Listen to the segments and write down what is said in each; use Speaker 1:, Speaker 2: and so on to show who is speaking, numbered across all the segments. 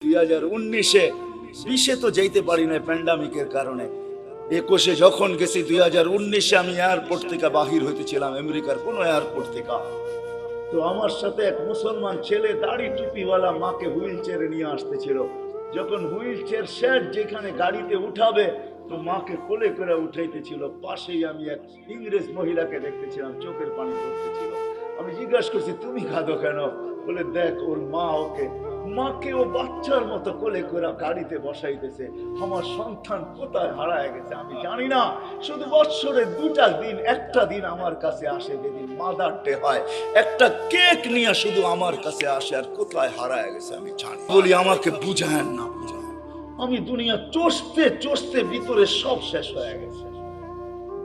Speaker 1: 2019-এ 20-এ তো যেতে পারি না প্যান্ডামিকের কারণে। 21-এ যখন গেছি 2019-এ আমি এয়ারপোর্ট থেকে বাহির হইতেছিলাম, আমেরিকার কোনো এয়ারপোর্ট থেকে। তো আমার সাথে এক মুসলমান ছেলে দাড়ি টুপিওয়ালা মাকে হুইল চেয়ারে নিয়ে আসতেছিল। যখন হুইল চেয়ার শেড যেখানে গাড়িতে উঠাবে তো মাকে কোলে করে উঠাইতেছিল, পাশেই আমি এক ইংরেজ মহিলাকে দেখতেছিলাম, চোখের পানি পড়তেছিল। আমি জিজ্ঞাসা করছি তুমি কাঁদো কেন? বলে দেখ ওর মা মাকে ও বাচ্চার মতো কোলে করে গাড়িতে বসাইতেছে। আমার সন্তান কোথায় হারায় গেছে আমি জানি না। শুধু বছরে দুটা দিন, একটা দিন আমার কাছে আসে যেদিন মাদার ডে হয়, একটা কেক নিয়ে শুধু আমার কাছে আসে, আর কোথায় হারায় গেছে আমি জানি। বলি আমাকে বুঝায়েন না বুঝায়েন। আমি দুনিয়া চষতে চষতে ভিতরে সব শেষ হয়ে গেছে।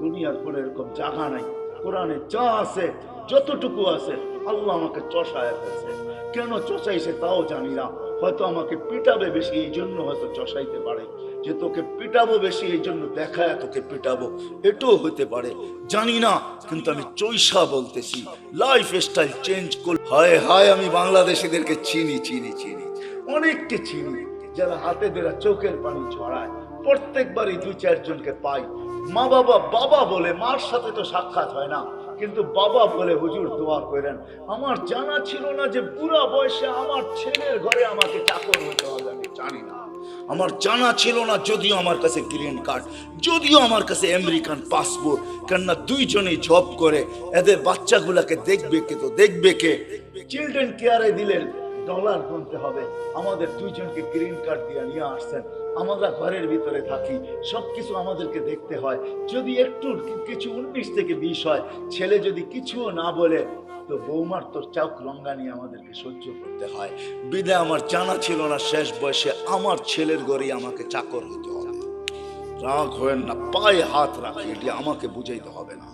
Speaker 1: দুনিয়ার পরে এরকম জায়গা নাই। কোরআনে যা আছে, যতটুকু আছে, আল্লাহ আমাকে চষায় ফেলছে। কেন চষাইছে তাও জানি না। হয়তো আমাকে পিটাবে বেশি, এই জন্য হয়তো চষাইতে পারে, যে তোকে পিটাবো বেশি এই জন্য দেখায় তোকে পিটাবো, এটাও হইতে পারে, জানি না। কিন্তু আমি চৈষা বলতেছি, লাইফ স্টাইল চেঞ্জ কর। হায় হায়, আমি বাংলাদেশিদেরকে চিনি চিনি চিনি, অনেককে চিনি, যারা হাতে ধরে চোখের পানি ছড়ায়। প্রত্যেকবারই 2-4 জনকে পাই। মা বাবা বাবা বলে, মার সাথে তো সাক্ষাৎ হয় না, কিন্তু বাবা বলে হুজুর দোয়া করেন। আমার জানা ছিল না যে বুড়া বয়সে আমার ছেলের ঘরে আমাকে চাকর হতে হবে, আমি জানি না। আমার জানা ছিল না, যদিও আমার কাছে গ্রিন কার্ড, যদিও আমার কাছে আমেরিকান পাসপোর্ট, কেননা দুইজনেই জব করে। এদের বাচ্চাগুলাকে দেখবে কে? তো দেখবে কে? চিলড্রেন কেয়ারে দিলেন, ডলার গুনতে হবে। আমাদের দুইজনকে গ্রিন কার্ড দিয়ে নিয়ে আসছেন। আমরা ঘরের ভিতরে থাকি, সবকিছু আমাদেরকে দেখতে হয়। যদি একটু কিছু 19 থেকে 20 হয়, ছেলে যদি কিছুও না বলে, তো বৌমার তোর চাউক রঙ্গানি আমাদেরকে সহ্য করতে হয়। বিদায় আমার জানা ছিল না শেষ বয়সে আমার ছেলের ঘরেই আমাকে চাকর হতে হবে। রাগ হয় না, পায়ে হাত রাখি, এটি আমাকে বুঝাইতে হবে না।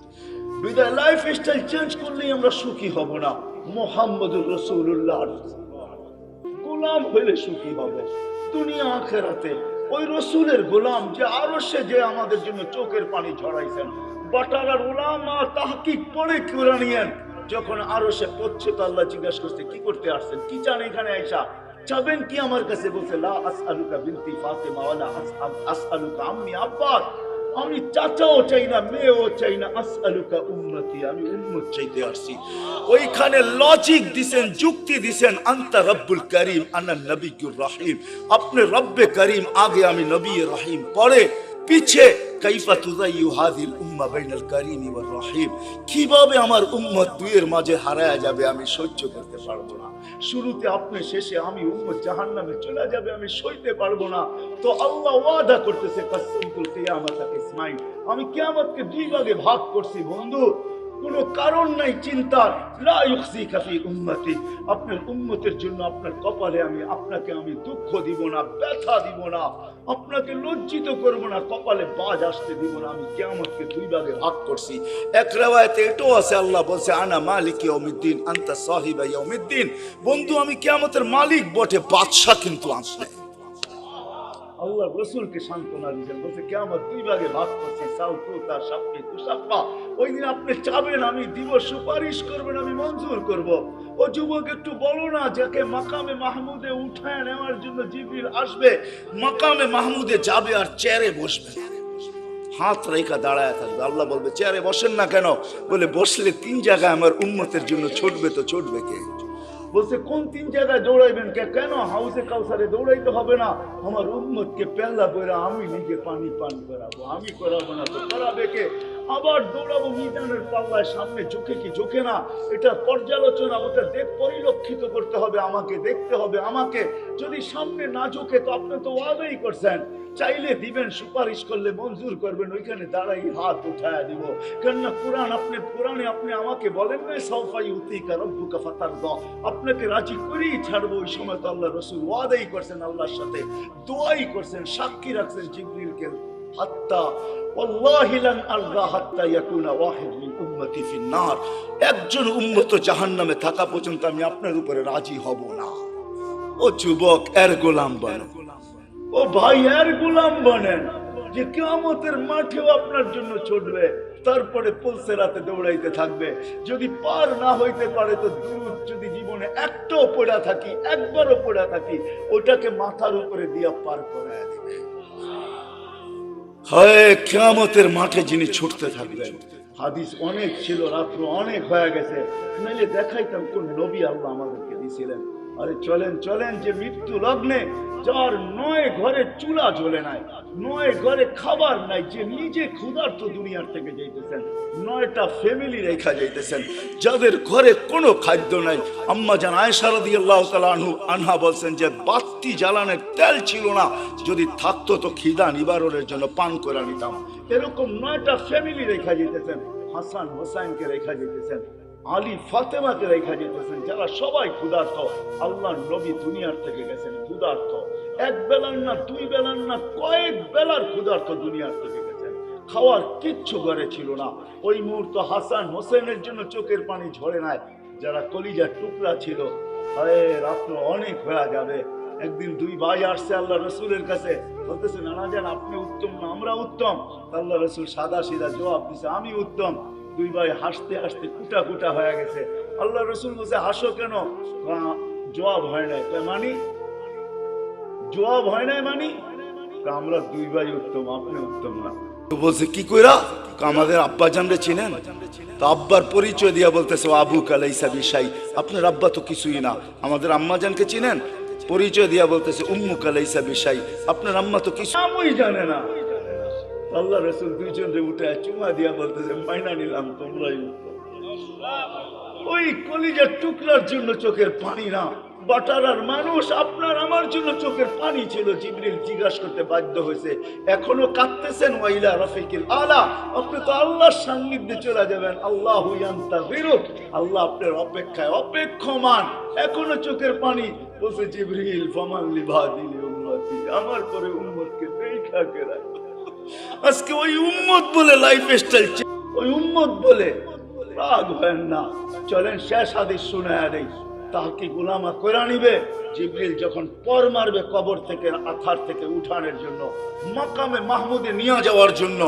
Speaker 1: বিদায় লাইফ স্টাইল চেঞ্জ করলেই আমরা সুখী হব না। মুহাম্মদুর রাসূলুল্লাহ গোলাম হইলে সুখী হবে দুনিয়া আখেরাতে। ওই রসুলের গোলাম যে আরশে যে আমাদের জন্য চোখের পানি ঝরাইছেন। বাটারার উলামা তাহকিক পড়ে কুরআনিয়ান যখন আরশে পড়ছে তো আল্লাহ জিজ্ঞাসা করছে কি করতে আসছেন, কি চান এখানে আইসা, চাবেন কি আমার কাছে? বলছে লা আসআলুকা বিনতি ফাতিমা ওয়ালা আসআলুকা আম্মি আব্বাস। আমি চাচাও চাই না, মেয়েও চাই না, আসআলুকা উম্মতি, আমি উম্মত চাইতে আসছি। ওইখানে লজিক দিছেন, যুক্তি দিছেন, আনতা রব্বুল করিম আনা নবিয়্যুর রহিম। আপনি রব্বে করিম, আগে আমি নবী রহিম, পরে পিছে কাইফা তুযাইয়ু হাযিল উম্মাহ বাইনাল করিম ওয়ার রহিম। কিভাবে আমার উম্মত দুইয়ের মাঝে হারায়া যাবে আমি সহ্য করতে পারবো না। শুরুতে আপনি, শেষে আমি, উম্মত জাহান্নামে চলে যাবে আমি সইতে পারবো না। তো আল্লাহ ওয়াদা করতেছে কাসসামতুল কিয়ামাতা ইসমাইল, আমি কিয়ামতকে 2 ভাগে ভাগ করছি বন্ধু, কোনো কারণ নাই চিন্তার। লা ইউখজিকা ফি উম্মতি, আপনার উম্মতের জন্য আপনার কপালে আপনাকে আমি দুঃখ দিব না, ব্যথা দিব না, আপনাকে লজ্জিত করব না, কপালে বাজ আসতে দিব না। আমি কিয়ামতকে 2 ভাগে ভাগ করছি। এক riwayate এটাও আছে, আল্লাহ বলছে আনা মালিক ইয়াউমিদ্দিন আনতা সাহিবা ইয়াউমিদ্দিন। বন্ধু আমি কিয়ামতের মালিক বটে, বাদশা কিন্তু আসলে। আল্লাহ রসুলকে সান্ত্বনা দিয়েছেন, বলছে কিয়ামত 2 ভাগে ভাগ করছি, সাউতুতা শাফি তুসাফা। ওই দিন আপনি চাবেন আমি দিব, সুপারিশ করবেন আমি মঞ্জুর করব। ও যুবক একটু বলো না, যাকে মাকামে মাহমুদে উঠায় নেওয়ার জন্য জিবরিল আসবে, মাকামে মাহমুদে যাবে আর চেয়ারে বসবে, হাত রেখা দাঁড়ায় থাকবে। আল্লাহ বলবে চেয়ারে বসেন না কেন? বলে বসলে 3 জায়গায় আমার উম্মতের জন্য ছুটবে, তো ছুটবে কে? বলছে কোন 3 জায়গায় দৌড়াইবেন? কেন হাউসে কাউসারে দৌড়াইতে হবে না, আমার উম্মতকে পেল্লা বইরা আমি নিজে পানি পান করাবো, আমি করাবো না তো করাবে কে? আবার দৌড়াবো মিজানের পাল্লায়, সামনে ঝুঁকে কি ঝুঁকে না, এটা পর্যালোচনা, ওটা পরিলক্ষিত করতে হবে আমাকে, দেখতে হবে আমাকে। যদি সামনে না ঝুঁকে তো আপনি তো ওয়াদাই করছেন, চাইলে দিবেন, সুপারিশ করলে মঞ্জুর করবেন, ওইখানে দাঁড়াই হাত উঠায় দিব। কেননা কোরআনে আপনি আমাকে বলেন না সাউফা ইউতিকা রাব্বুকা ফাতারদা, আপনাকে রাজি করেই ছাড়বো। ওই সময় তো আল্লাহ রাসূল ওয়াদাই করছেন, আল্লাহর সাথে দোয়াই করছেন, সাক্ষী রাখছেন জিবরিলকে, হাত্তা ওয়াল্লাহি লান আরদা হাত্তা ইয়াকুনা ওয়াহিদ মিন উম্মতি ফিন নার, একজন উম্মত জাহান্নামে থাকা পর্যন্ত আমি আপনার উপরে রাজি হব না। ও যুবক, এর গোলাম বনেন, ও ভাই এর গোলাম বনেন, যে কিয়ামতের মাঠেও আপনার জন্য ছুটবে। তারপরে পুলসেরাতে দৌড়াইতে থাকবে। যদি পার না হইতে পারে তো দুরূদ যদি জীবনে একটাও পড়া থাকি, একবারও পড়া থাকি, ওটাকে মাথার উপরে দিয়া পার করায় দিবে। হয় কিয়ামতের মাঠে যিনি ছুটতে থাকবেন। হাদিস অনেক ছিল, রাত্র অনেক হয়ে গেছে, নাইলে দেখাইতাম কোন নবী আল্লাহ আমাদেরকে দিয়েছিলেন। আরে চলেন চলেন, যে মৃত্যু লগ্নে যার 9 ঘরে চুলা জ্বলে নাই, 9 ঘরে খাবার নাই, যে নিজে ক্ষুধার্ত দুনিয়ার থেকে যাইতেছেন, 9টা ফ্যামিলি রেখা যাইতেছেন, যাদের ঘরে কোনো খাদ্য নাই। আম্মা জান আয়েশা রাদিয়াল্লাহু তাআলা আনহা বলছেন যে বাতি জ্বালানোর তেল ছিল না, যদি থাকতো তো খিদা নিবারণের জন্য পান করে নিতাম। এরকম 9টা ফ্যামিলি রেখা যেতেছেন, হাসান হোসাইনকে রেখা যেতেছেন, আলী ফাতেমাকে রেখা যেতেছেন, যারা সবাই ক্ষুধার্ত। আল্লাহর নবী দুনিয়ার থেকে গেছেন ক্ষুধার্ত, এক বেলার না, 2 বেলার না, কয়েক বেলার ক্ষুধার্ত দুনিয়ার থেকে গেছেন। খাওয়ার কিচ্ছু ঘরে ছিল না। ওই মুহূর্ত হাসান হোসেনের জন্য চোখের পানি ঝরে নাই। যারা কলিজার টুকরা ছিল, আরে রাত্র অনেক হয়ে যাবে। একদিন 2 ভাই আসছে আল্লাহ রসুলের কাছে, বলতেছে নানা জান আপনি উত্তম না আমরা উত্তম? আল্লাহ রসুল সাদা সিধা জবাব দিছে আমি উত্তম। 2 ভাই হাসতে হাসতে কুটা কুটা হয়ে গেছে। আল্লাহ রসুল বলছে হাসো কেন? জবাব হয় নাই। মানি জবাব হয় নাই মানি? আমরা 2 ভাই উত্তম, আপনি উত্তম না। বলছে কি কইরা? আমাদের আব্বা জানরে চিনেন? তো আব্বার পরিচয় দিয়া বলতেছে আবু কালাইসা বিশাই, আপনার আব্বা তো কিছুই না। আমাদের আম্মা জানকে চিনেন? পরিচয় দিয়া বলতেছে উম্মু কালাইসা বিশাই, আপনার আম্মা তো কিছু নামই জানে না। আল্লাহ রাসূল 2 জনরে উঠে চুমা দিয়া বলতেছে মাইনা নিলাম তোমরাই উত্তম। ওই কলিজার টুকরার জন্য চোখের পানি না, বাটারার মানুষ আপনার আমার জন্য চোখের পানি ছিল। জিবরিল জিজ্ঞাসা করতে বাধ্য হয়েছে এখনো কাঁদতেছেন? ওয়াইলা রাফিকিল আলা, আপনি তো আল্লাহর সান্নিধ্যে চলে যাবেন। আল্লাহু ইয়ান্তাযিরুক, আল্লাহ আপনার অপেক্ষায় অপেক্ষমান, এখনো চোখের পানি। বলছে জিবরিল ফামান লিবাদিল উম্মতি, আমার পরে উম্মতকে দেখা কে রাখবে? আজকে ওই উম্মত বলে লাইফ স্টাইল, ওই উম্মত বলে রাগ হয় না। চলেন শেষ হাদিস শুনায়া দেই, তাকে গোলামা করে নিবে। জিবরিল যখন পর মারবে কবর থেকে, আথার থেকে উঠানোর জন্য, মাকামে মাহমুদে নিয়ে যাওয়ার জন্য,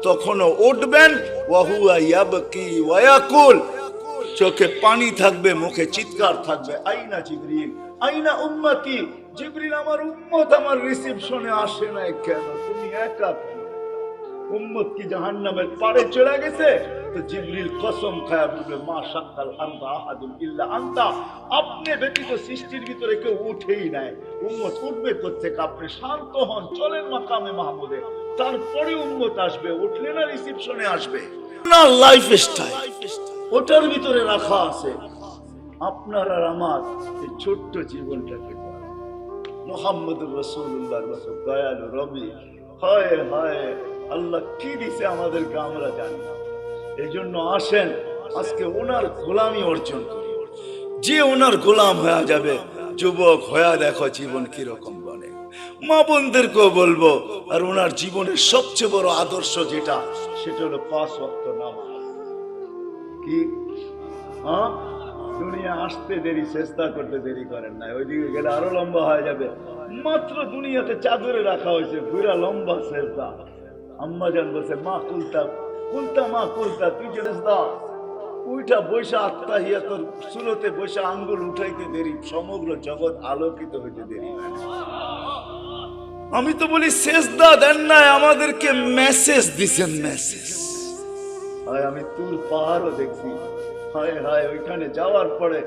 Speaker 1: তখনও উঠবেন ওয়াহুয়া ইয়াবকি ওয়া ইয়াকুল, চোখে পানি থাকবে, মুখে চিৎকার থাকবে, আইনা জিবরিল আইনা উম্মতি। জিবরিল আমার উম্মত আমার রিসিপশনে আসে না কেন? তুমি একা কেন? উম্মত কি জাহান্নামের পারে চলে গেছে? তো জিবরিল কসম খায়া বলবে মা শাক্কাল আনতা আহাদুন ইল্লা আনতা, আপনি ব্যতীত সৃষ্টির ভিতরে কেউ উঠেই নাই। উম্মত উঠবে কোত্থেকে? আপনি শান্ত হন, চলেন মাকামে মাহমুদে, তারপরে উম্মত আসবে। উঠলে না রিসিপশনে আসবে না। লাইফ স্টাইল ওটার ভিতরে রাখা আছে। আপনার আর আমার এই ছোট্ট জীবনটাকে মুহাম্মদুর রাসূলুল্লাহ দয়ালু রবি, হায় হায় আল্লাহ কি দিছে আমাদেরকে আমরা জানি না। এই জন্য আসেন আজকে ওনার গোলামি অর্জন করি। যে ওনার গোলাম হয়ে যাবে, যুবক হয়ে দেখো জীবন কিরকম বনে। মা বোনদেরকেও বলবো, আর ওনার জীবনের সবচেয়ে বড় আদর্শ যেটা, সেটা হলো 5 ওয়াক্ত নামাজ। কি দুনিয়া আসতে দেরি, চেষ্টা করতে দেরি করেন না, ওইদিকে গেলে আরো লম্বা হয়ে যাবে। মাত্র দুনিয়াতে চাদরে রাখা হয়েছে, পুরা লম্বা চেষ্টা। আম্মা জান বলছে মা কুলতা কুলতা মা কুলতা, তুই চেষ্টা উইটা বৈশা আত্মাহিয়াতর সুরতে বৈশা আঙ্গুল উঠাইতে দেরি, সমগ্র জগৎ আলোকিত হইতে দেরি। আমি তো বলি সেজদা দেন নাই, আমাদেরকে মেসেজ দিছেন, মেসেজ। আমি তুর পাহাড়ও দেখছি, হায় হায় ওইখানে যাওয়ার পরে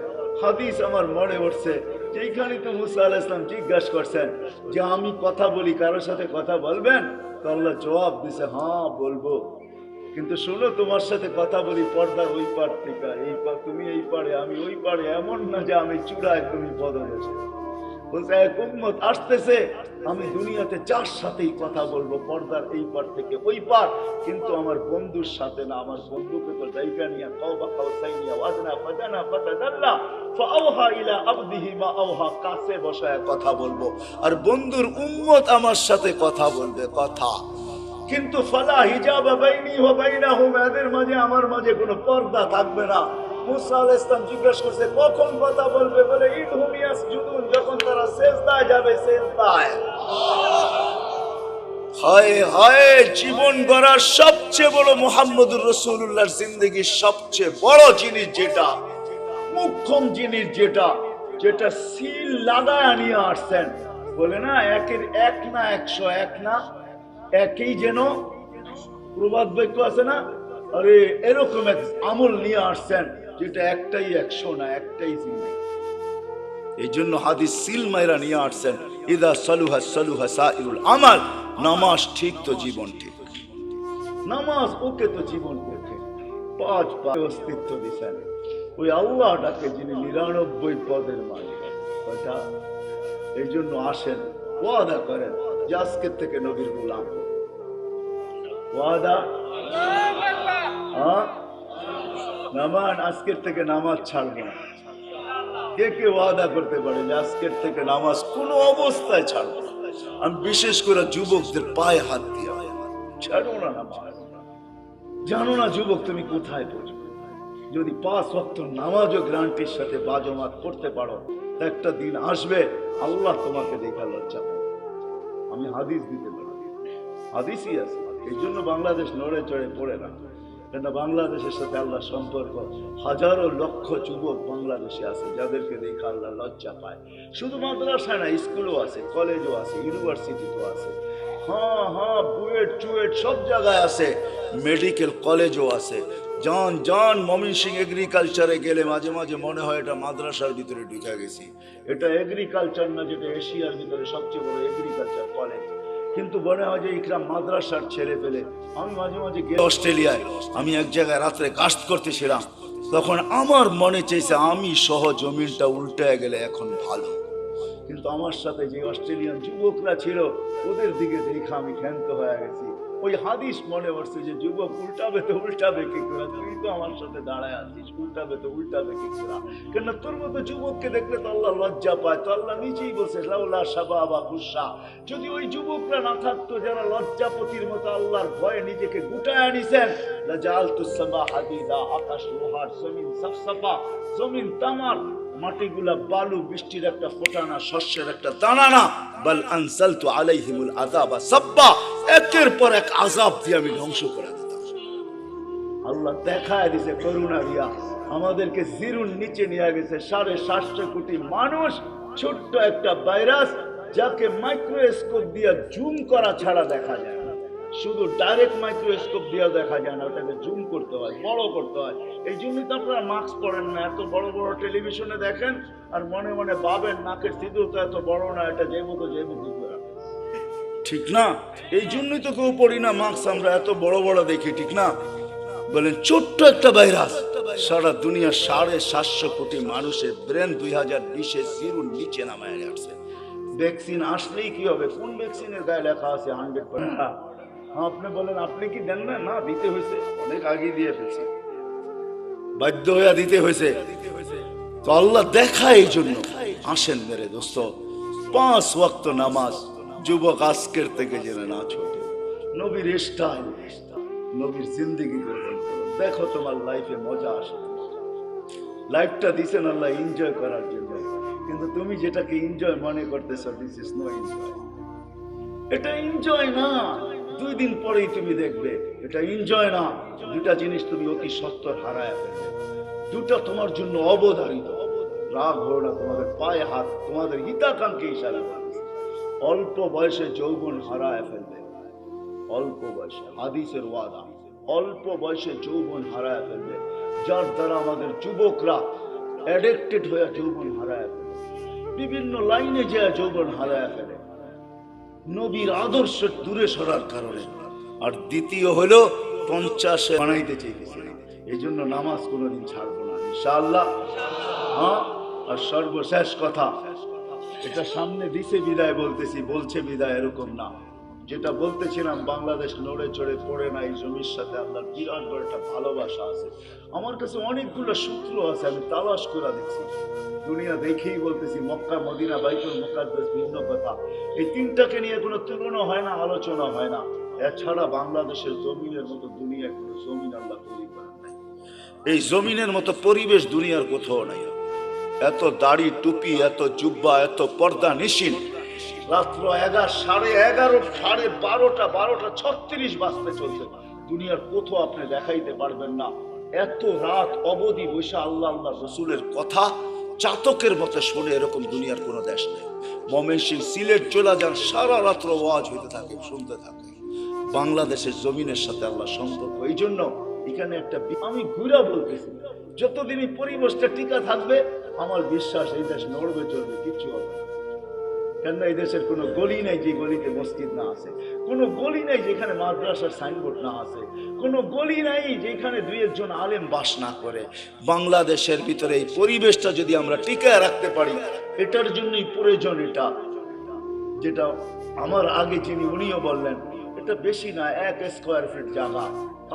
Speaker 1: হাদিস আমার মনে উঠছে, যেখানে তো মুসা আলাইহিস সালাম জিজ্ঞাসা করছেন যে আমি কথা বলি, কারোর সাথে কথা বলবেন? তো আল্লাহ জবাব দিছে হ্যাঁ বলবো, কিন্তু শোনো তোমার সাথে কথা বলি পর্দার ওই পার থেকে এই পার, তুমি এই পারে আমি ওই পারে, এমন না যে আমি চূড়ায় তুমি পদদেশে। বলছে এক উম্মত আসতেছে, আমি দুনিয়াতে যার সাথেই কথা বলবো পর্দার এই পার থেকে ওই পার, কিন্তু আমার বন্ধুর সাথে না। আমার বন্ধুকে তো জায়গা নিয়ে কাওবা কাউসাইনিয়া ওয়াজনা ফাজানা ফাতাদাল্লা ফাআওহা ইলা আবদিহি মা আওহা, কাছে বসায় কথা বলবো, আর বন্ধুর উম্মত আমার সাথে কথা বলবে কথা। কিন্তু ফালা হিজাবা বাইনি ওয়া বাইনাহুম, এদের মাঝে আমার মাঝে কোনো পর্দা থাকবে না। মুসা আলাইহিস সালাম জিজ্ঞাসা করছে কখন কথা বলবে? বলে ইনহুম ইয়াসজুদুন, যখন তারা সিজদায় যাবে। সিজদায় হায় হায়, জীবন গড়ার সবচেয়ে বড় মুহাম্মদুর রাসূলুল্লাহর জিন্দেগির সবচেয়ে বড় জিনিস যেটা, মুখ্যম জিনিস যেটা, যেটা সিল লাগায় নিয়ে আসছেন, বলে না একের এক না 101 না, একই যেন প্রবাদ বাক্য আছে না, আরে এরকম এক আমল নিয়ে আসছেন যেটা একটাই 100 না, একটাই জিন্দেগি। এই জন্য হাদিস সিল মাইরা নিয়ে আসছেন, ইদা সালুহা সালুহা সাইরুল আমাল, নামাজ ঠিক তো জীবন ঠিক, নামাজ ওকে তো জীবন ওকে। 5 অস্তিত্ব দিচ্ছেন ওই আল্লাহটাকে, যিনি 99 পদের মালিক। ওটা এই জন্য আসেন, ওয়াদা করেন যে আজকের থেকে নবীর গোলাম। ওয়াদা নামান, আজকের থেকে নামাজ ছাড়বো না। কে কে ওয়াদা করতে পারে যে আজকের থেকে নামাজ কোনো অবস্থায় ছাড়বো না? আমি বিশেষ করে যুবকদের পায়ে হাত দিয়ে ছাড়বো না নামাজ। জানো না যুবক তুমি কোথায় পড়বে? যদি 5 ওয়াক্ত নামাজও গ্রান্টির সাথে বাজমাত করতে পারো, একটা দিন আসবে আল্লাহ তোমাকে দেখা লজ্জা পাবে। আমি হাদিস দিতে পারি, হাদিসই আছে। এই জন্য বাংলাদেশ নড়ে চড়ে পড়ে না, কেন বাংলাদেশের সাথে আল্লাহ সম্পর্ক। হাজারো লক্ষ যুবক বাংলাদেশে আছে যাদেরকে দেখে আল্লাহ লজ্জা পায়। শুধু মাদ্রাসায় না, স্কুলও আছে, কলেজও আছে, ইউনিভার্সিটিতেও আছে। হ্যাঁ হ্যাঁ, বুয়েট চুয়েট সব জায়গায় আছে, মেডিকেল কলেজও আছে। জন জন ময়মনসিংহ এগ্রিকালচারে গেলে মাঝে মাঝে মনে হয় এটা মাদ্রাসার ভিতরে ঢুকে গেছি। এটা এগ্রিকালচার না, যেটা এশিয়ার ভিতরে সবচেয়ে বড় এগ্রিকালচার কলেজ, কিন্তু মনে হয় যে ইকরাম মাদ্রাসার ছেলে পেলে। আমি মাঝে মাঝে গিয়ে অস্ট্রেলিয়ায়, আমি এক জায়গায় রাত্রে কাস্ট করতেছিলাম, তখন আমার মনে চাইছে আমি সহ জমিনটা উল্টে গেলে এখন ভালো। কিন্তু আমার সাথে যে অস্ট্রেলিয়ান যুবকরা ছিল, ওদের দিকে দেখে আমি ক্ষান্ত হয়ে গেছি। ওই হাদিস মনে পড়ছে যে যুবক উল্টাবে তো উল্টাবে কি করে, তুই তো আমার সাথে দাঁড়ায় আছিস, উল্টাবে তো উল্টাবে কি করে? কেন তোর মতো যুবককে দেখলে তো আল্লাহ লজ্জা পায়। তো আল্লাহ নিজেই বলছে লাউলা শাবাবা গুসা, যদি ওই যুবকরা না থাকতো যারা লজ্জাপতির মতো আল্লাহর ভয়ে নিজেকে গুটায় আনিছেন, লাজালতুস সামা হাদিদা, আকাশ লোহার, জমিন সাফসাফা, জমিন তামার, মাটিগুলা বালু, বৃষ্টির একটা ফোঁটা না, শস্যের একটা দানা না, বাল আনসালতু আলাইহিমুল আযাবা সাব্বা, একের পর এক আযাব দিয়ে আমি ধ্বংস করে দিতাম। আল্লাহ দেখায় দিছে করুণা দিয়া, আমাদেরকে জিরুর নিচে নিয়ে গেছে। 750 কোটি মানুষ, ছোট্ট একটা ভাইরাস যাকে মাইক্রোস্কোপ দিয়ে জুম করা ছাড়া দেখা যায় না। শুধু ডাইরেক্ট মাইক্রোস্কোপ দিয়ে দেখা যায় না, ওটাকে জুম করতে হয়, বড় করতে হয়। এই জন্যই তো আপনারা মাস্ক পরেন না। এত বড় বড় টেলিভিশনে দেখেন আর মনে মনে ভাবেন নাকের সিঁদুর তো এত বড় না, এটা যে মতো ঠিক না? এই জন্যই তো কেউ পড়ি না মাস্ক, আমরা এত বড় বড় দেখি, ঠিক না? বলেন ছোট্ট একটা ভাইরাস সারা দুনিয়া 750 কোটি মানুষের ব্রেন 2020-এ জিরোর নিচে নামায় আসছে। ভ্যাকসিন আসলেই কি হবে? কোন ভ্যাকসিনের গায়ে লেখা আছে 100%? আপনি বলেন আপনি কি দেন না? না, দিতে হয়েছে, অনেক আগে দিয়ে ফেলছে, বাধ্য হয়ে দিতে হয়েছে। তো আল্লাহ দেখা এই জন্য আসেন মেরে দোস্ত, 5 ওয়াক্ত নামাজ যুবক আজকের থেকে জেনে না ছোটে। নবীর স্টাইল, নবীর জিন্দেগি গ্রহণ করো, দেখো তোমার লাইফে মজা আসে। লাইফটা দিছেন আল্লাহ এনজয় করার জন্য, কিন্তু তুমি যেটাকে এনজয় মনে করতেছো, দিস ইজ নো এনজয়। এটা এনজয় না। 2 দিন পরেই তুমি দেখবে এটা এনজয় না। দুটা জিনিস তুমি অতি সত্বর হারায় ফেলবে, দুটা তোমার জন্য অবধারিত। রাগ হলো না, তোমাদের পায়ে হাত, তোমাদের হিতাকাঙ্ক্ষী হিসাবে অল্প বয়সে যৌবন হারায় ফেলবে। অল্প বয়সে, হাদিসের ওয়াদা, অল্প বয়সে যৌবন হারায় ফেলবে। যার দ্বারা আমাদের যুবকরা অ্যাডিক্টেড হয়ে যৌবন হারায় ফেলে, বিভিন্ন লাইনে যে যৌবন হারায় ফেলে, নবীর আদর্শ দূরে সরার কারণে। আর দ্বিতীয় হলো 50-এ বানাইতে চেয়েছে। এই জন্য নামাজ কোনোদিন ছাড়বো না ইনশাআল্লাহ। হ্যাঁ, আর সর্বশেষ কথা, এটা সামনে দিছে বিদায় বলতেছি, বলছে বিদায়, এরকম না। যেটা বলতেছিলাম, বাংলাদেশ নড়ে চড়ে পড়ে না, এই জমির সাথে আল্লাহর বিরাট বড় একটা ভালোবাসা আছে। আমার কাছে অনেকগুলো সূত্র আছে, আমি তালাশ করে দেখছি, দুনিয়া দেখেই বলতেছি। মক্কা, মদিনা, বাইতুল মুকাদ্দাস ভিন্ন কথা, এই তিনটাকে নিয়ে কোনো তুলনা হয় না, আলোচনা হয় না। এছাড়া বাংলাদেশের জমিনের মতো দুনিয়া কোনো জমিন আল্লাহ তৈরি করেন নাই। এই জমিনের মতো পরিবেশ দুনিয়ার কোথাও নাই। এত দাড়ি টুপি, এত জুব্বা, এত পর্দা নিশিন, রাত্র 11, সাড়ে 12টা 36 চলছে। দুনিয়ার কোথাও আপনি দেখাইতে পারবেন না এত রাত অবধি বসে আল্লাহ আল্লাহ রসুলের কথা চাতকের মতো শোনে, এরকম দুনিয়ার কোনো দেশ নেই। ময়মনসিংহ, সিলেট চলে যান, সারা রাত্র ওয়াজ হইতে থাকে, শুনতে থাকে। বাংলাদেশের জমিনের সাথে আল্লাহ সম্পর্ক। এই জন্য এখানে আমি ঘুরা বলতেছি, যতদিন এই পরিবেশটা টিকা থাকবে আমার বিশ্বাস এই দেশ নড়বে চলবে, কিচ্ছু হবে না। কেননা এই দেশের কোনো গলি নাই যে গলিতে মসজিদ না আছে, কোনো গলি নাই যেখানে মাদ্রাসার সাইনবোর্ড না আছে, কোনো গলি নাই যেখানে দুই একজন আলেম বাস না করে। বাংলাদেশের ভিতরে এই পরিবেশটা যদি আমরা টিকায় রাখতে পারি, এটার জন্যই প্রয়োজন। এটা যেটা আমার আগে যিনি উনিও বললেন, এটা বেশি না, 1 স্কোয়ার ফিট জায়গা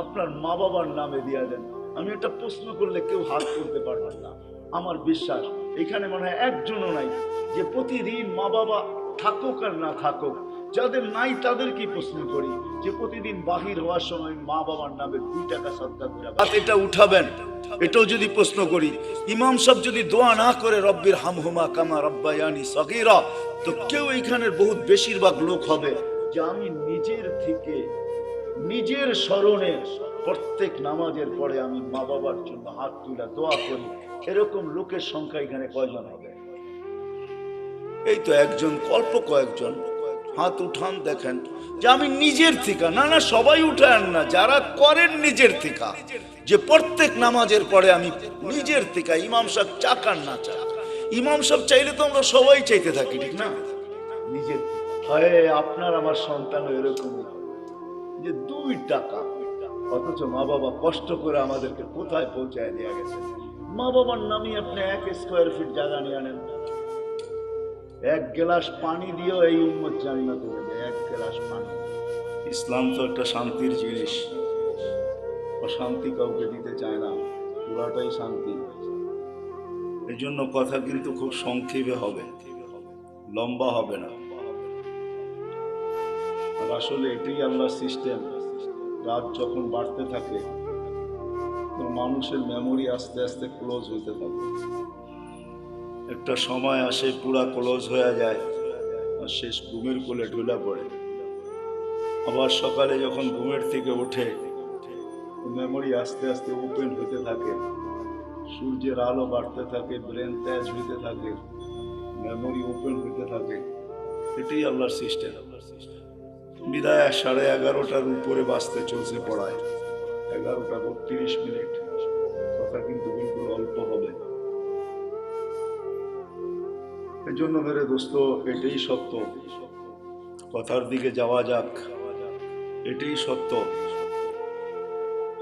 Speaker 1: আপনার মা বাবার নামে দিয়ে দেন। আমি এটা প্রশ্ন করলে কেউ হাত করতে পারবেন না। আমার বিশ্বাস এখানে মনে হয় একজনও নাই যে প্রতিদিন মা বাবা থাকুক আর না থাকুক, যাদের নাই তাদের কি প্রশ্ন করি যে প্রতিদিন বাহির হওয়ার সময় মা বাবার নামে 2 টাকা সদকা করে এটা উঠাবেন। এটাও যদি প্রশ্ন করি, ইমাম সাহেব যদি দোয়া না করে রব্বির হামহুমা কামা রব্বায়ানি সগীরা, তো কেউ এখানের বহুত বেশিরভাগ লোক হবে যে আমি নিজের থেকে নিজের স্মরণে প্রত্যেক নামাজের পরে আমি মা বাবার জন্য হাত তুলে দোয়া করি। এরকম লোকের সংখ্যা এখানে কয়জন হবে? এই তো একজন, অল্প কয়েকজন। হাত উঠান, দেখেন যে আমি নিজের থেকে, না না সবাই উঠান না, যারা করেন নিজের থেকে, যে প্রত্যেক নামাজের পরে আমি নিজের থেকে, ইমাম সাহেব চাকান না চাক, ইমাম সাহেব চাইলে তো আমরা সবাই চাইতে থাকি, ঠিক না? নিজের হয় আপনার আমার সন্তান এরকমই যে 2 টাকা, অথচ মা বাবা কষ্ট করে আমাদেরকে কোথায় পৌঁছায় দেওয়া গেছে। মা বাবার নামে আপনি 1 স্কোয়ার ফিট জায়গা নিয়ে আনেন, 1 গ্লাস পানি দিয়েও এই উম্মত জান্নাতে যাবে। 1 গ্লাস পানি। ইসলাম তো একটা শান্তির জিনিস, অশান্তি কাউকে দিতে চায় না, পুরাটাই শান্তি। এই জন্য কথা কিন্তু খুব সংক্ষেপে হবে, লম্বা হবে না। আর আসলে এটাই আল্লাহর সিস্টেম। রাত যখন বাড়তে থাকে তো মানুষের মেমোরি আস্তে আস্তে ক্লোজ হইতে থাকে। একটা সময় আসে পুরা ক্লোজ হয়ে যায় আর শেষ ঘুমের কোলে ঢুলা পড়ে। আবার সকালে যখন ঘুমের থেকে ওঠে মেমোরি আস্তে আস্তে ওপেন হতে থাকে, সূর্যের আলো বাড়তে থাকে, ব্রেন তেজ হইতে থাকে, মেমোরি ওপেন হইতে থাকে। এটাই আল্লাহর সিস্টেম। বিদায় 11:30টার উপরে বাঁচতে চলছে পড়ায়, 11:32। কথা কিন্তু বিলকুল অল্প হবে। এই জন্য মেরে দোস্ত, এটাই সত্য। কথার দিকে যাওয়া যাক। এটাই সত্য।